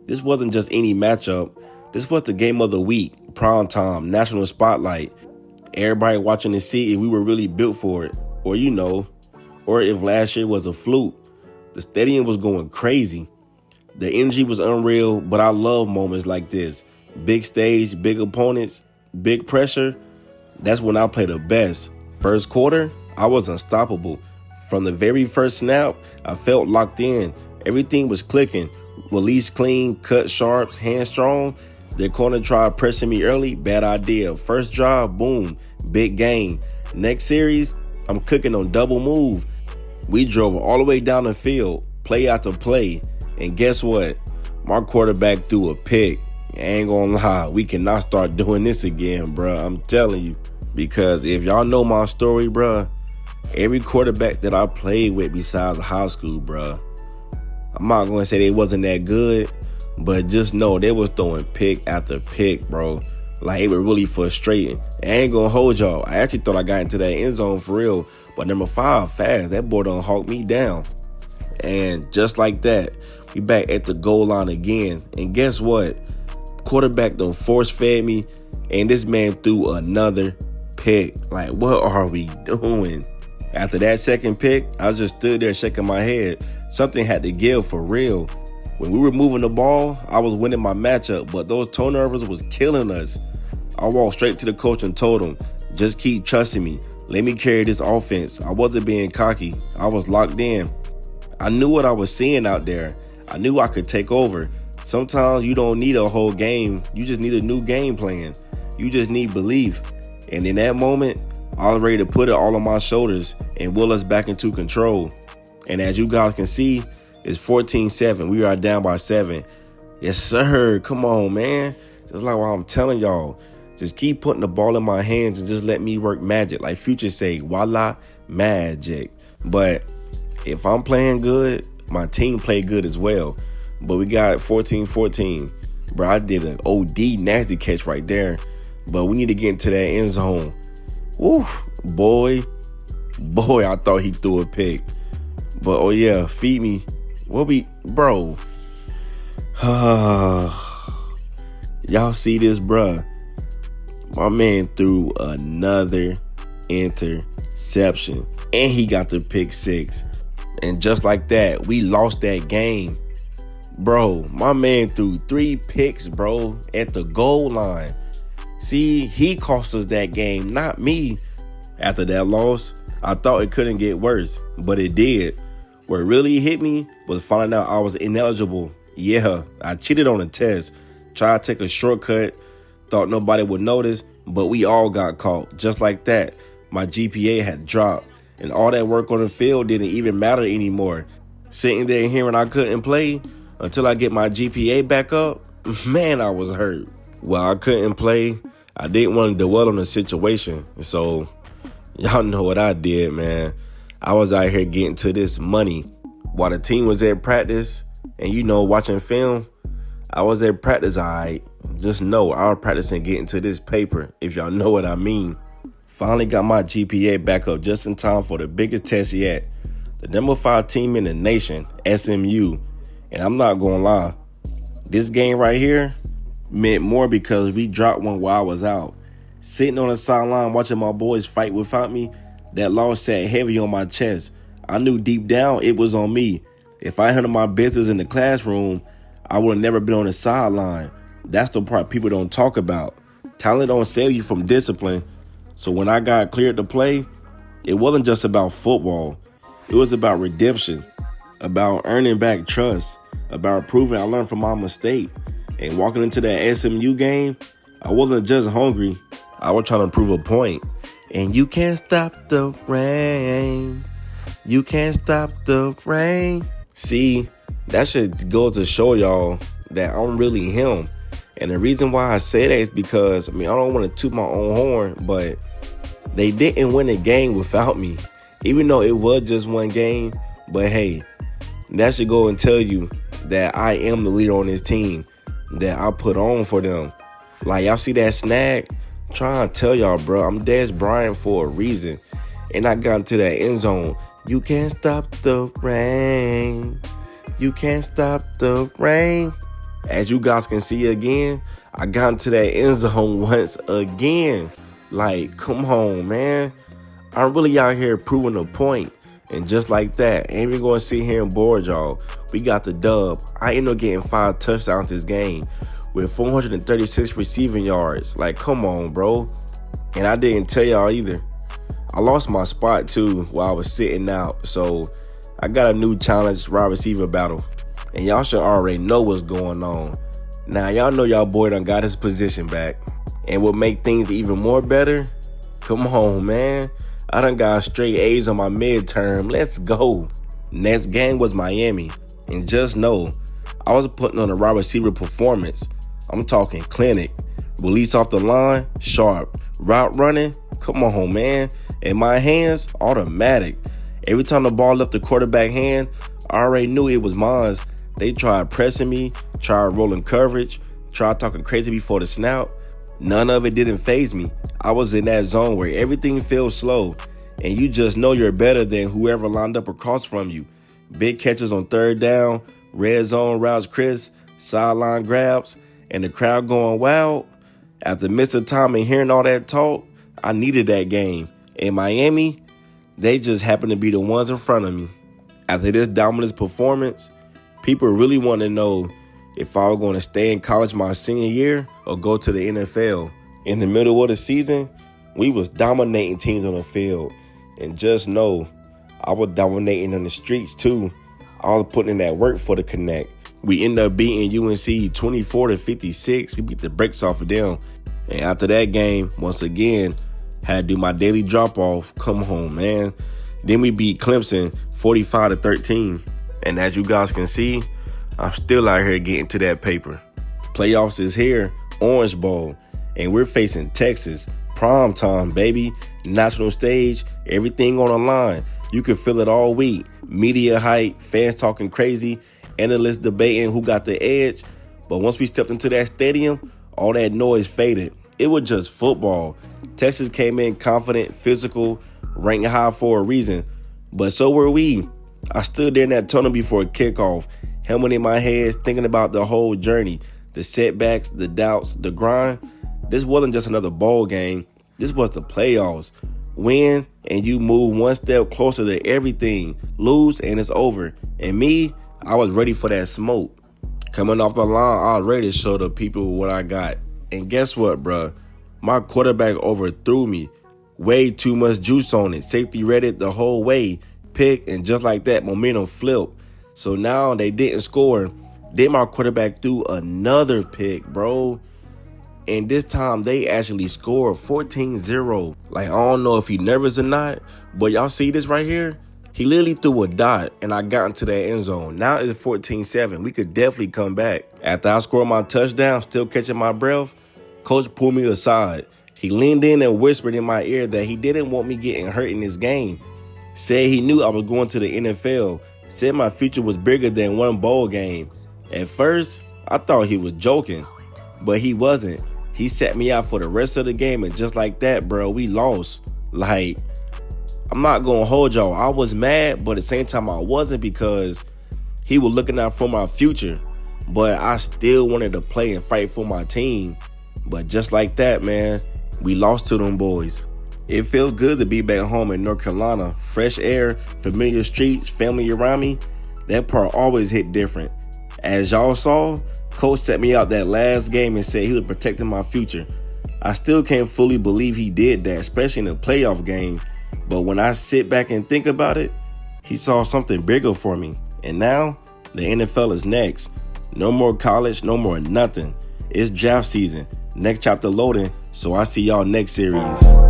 This wasn't just any matchup. This was the game of the week, prime time, national spotlight. Everybody watching to see if we were really built for it, or or if last year was a fluke. The stadium was going crazy. The energy was unreal, but I love moments like this. Big stage, big opponents, big pressure. That's when I play the best. First quarter, I was unstoppable. From the very first snap, I felt locked in. Everything was clicking. Release clean, cut sharps, hand strong. Their corner tried pressing me early, bad idea. First drive, boom, big gain. Next series, I'm cooking on double move. We drove all the way down the field, play after play. And guess what? My quarterback threw a pick. I ain't gonna lie, we cannot start doing this again, bruh. I'm telling you. Because if y'all know my story, bruh, every quarterback that I played with besides high school, bruh, I'm not gonna say they wasn't that good, but just know they was throwing pick after pick, bro. Like, it was really frustrating. I ain't gonna hold y'all. I actually thought I got into that end zone for real. But number 5, fast, that boy done hawked me down. And just like that, we back at the goal line again. And guess what? Quarterback done force-fed me, and this man threw another pick. Like, what are we doing? After that second pick, I just stood there shaking my head. Something had to give for real. When we were moving the ball, I was winning my matchup, but those turnovers was killing us. I walked straight to the coach and told him, just keep trusting me. Let me carry this offense. I wasn't being cocky. I was locked in. I knew what I was seeing out there. I knew I could take over. Sometimes you don't need a whole game. You just need a new game plan. You just need belief. And in that moment, I was ready to put it all on my shoulders and will us back into control. And as you guys can see, it's 14-7. We are down by 7. Yes, sir. Come on, man. Just like what I'm telling y'all. Just keep putting the ball in my hands and just let me work magic. Like Future say, voila, magic. But if I'm playing good, my team play good as well. But we got 14-14. Bro, I did an OD nasty catch right there. but we need to get into that end zone. Woo, boy, I thought he threw a pick. But oh yeah, feed me. Bro. Y'all see this, bruh? My man threw another interception, and he got the pick 6. And just like that, we lost that game. Bro, my man threw 3 picks, bro, at the goal line. See, he cost us that game, not me. After that loss, I thought it couldn't get worse, but it did. What really hit me was finding out I was ineligible. Yeah, I cheated on a test, tried to take a shortcut, thought nobody would notice, but we all got caught. Just like that, my GPA had dropped, and all that work on the field didn't even matter anymore. Sitting there hearing I couldn't play until I get my GPA back up, man, I was hurt. While I couldn't play, I didn't want to dwell on the situation, so y'all know what I did, man. I was out here getting to this money. While the team was at practice and, watching film, I was at practice, all right. Just know I was practicing getting to this paper, if y'all know what I mean. Finally got my GPA back up just in time for the biggest test yet. The number 5 team in the nation, SMU. And I'm not gonna lie, this game right here meant more because we dropped one while I was out. Sitting on the sideline watching my boys fight without me, that loss sat heavy on my chest. I knew deep down it was on me. If I handled my business in the classroom, I would have never been on the sideline. That's the part people don't talk about. Talent don't save you from discipline. So when I got cleared to play, it wasn't just about football. It was about redemption, about earning back trust, about proving I learned from my mistake. And walking into that SMU game, I wasn't just hungry. I was trying to prove a point. And you can't stop the rain. You can't stop the rain. See, that should go to show y'all that I'm really him. And the reason why I say that is because, I don't want to toot my own horn, but they didn't win a game without me. Even though it was just one game, but hey, that should go and tell you that I am the leader on this team, that I put on for them. Like, y'all see that snag? I'm trying to tell y'all, bro, I'm Des Bryant for a reason. And I got into that end zone. You can't stop the rain. You can't stop the rain. As you guys can see again, I got into that end zone once again. Like, come on, man. I'm really out here proving a point. And just like that, ain't even going to sit here and board y'all. We got the dub. I ended up getting 5 touchdowns this game with 436 receiving yards. Like, come on, bro. And I didn't tell y'all either. I lost my spot, too, while I was sitting out. So I got a new challenge, wide receiver battle. And y'all should already know what's going on. Now, y'all know y'all boy done got his position back. And what make things even more better? Come on, man. I done got straight A's on my midterm. Let's go. Next game was Miami. And just know, I was putting on a wide receiver performance. I'm talking clinic. Release off the line, sharp. Route running, come on, man. In my hands, automatic. Every time the ball left the quarterback hand, I already knew it was mine. They tried pressing me, tried rolling coverage, tried talking crazy before the snap. None of it didn't faze me. I was in that zone where everything feels slow, and you just know you're better than whoever lined up across from you. Big catches on third down, red zone routes crisp, sideline grabs, and the crowd going wild. After missing time and hearing all that talk, I needed that game. In Miami, they just happened to be the ones in front of me. After this dominant performance, people really want to know if I was going to stay in college my senior year or go to the NFL. In the middle of the season, we was dominating teams on the field. And just know, I was dominating on the streets too. I was putting in that work for the connect. We ended up beating UNC 24-56. We beat the brakes off of them. And after that game, once again, had to do my daily drop-off. Come home, man. Then we beat Clemson 45-13. And as you guys can see, I'm still out here getting to that paper. Playoffs is here, Orange Bowl, and we're facing Texas. Prime time, baby. National stage, everything on the line. You can feel it all week. Media hype, fans talking crazy, analysts debating who got the edge. But once we stepped into that stadium, all that noise faded. It was just football. Texas came in confident, physical, ranked high for a reason. But so were we. I stood there in that tunnel before kickoff, helmet in my head, thinking about the whole journey, the setbacks, the doubts, the grind. This wasn't just another ball game. This was the playoffs. Win, and you move one step closer to everything. Lose, and it's over. And me, I was ready for that smoke. Coming off the line, I was ready to show the people what I got. And guess what, bruh? My quarterback overthrew me. Way too much juice on it. Safety read it the whole way. Pick, and just like that, momentum flipped. So now they didn't score. Then my quarterback threw another pick, bro. And this time they actually scored 14-0. Like, I don't know if he nervous or not, but y'all see this right here? He literally threw a dot, and I got into that end zone. Now it's 14-7. We could definitely come back. After I scored my touchdown, still catching my breath, coach pulled me aside. He leaned in and whispered in my ear that he didn't want me getting hurt in this game. Said he knew I was going to the NFL. Said my future was bigger than one bowl game. At first, I thought he was joking, but he wasn't. He set me out for the rest of the game, and just like that, bro, we lost. Like, I'm not going to hold y'all. I was mad, but at the same time, I wasn't, because he was looking out for my future. But I still wanted to play and fight for my team. But just like that, man, we lost to them boys. It felt good to be back home in North Carolina. Fresh air, familiar streets, family around me. That part always hit different. As y'all saw, coach set me out that last game and said he was protecting my future. I still can't fully believe he did that, especially in a playoff game. But when I sit back and think about it, he saw something bigger for me. And now, the NFL is next. No more college, no more nothing. It's draft season. Next chapter loading, so I see y'all next series.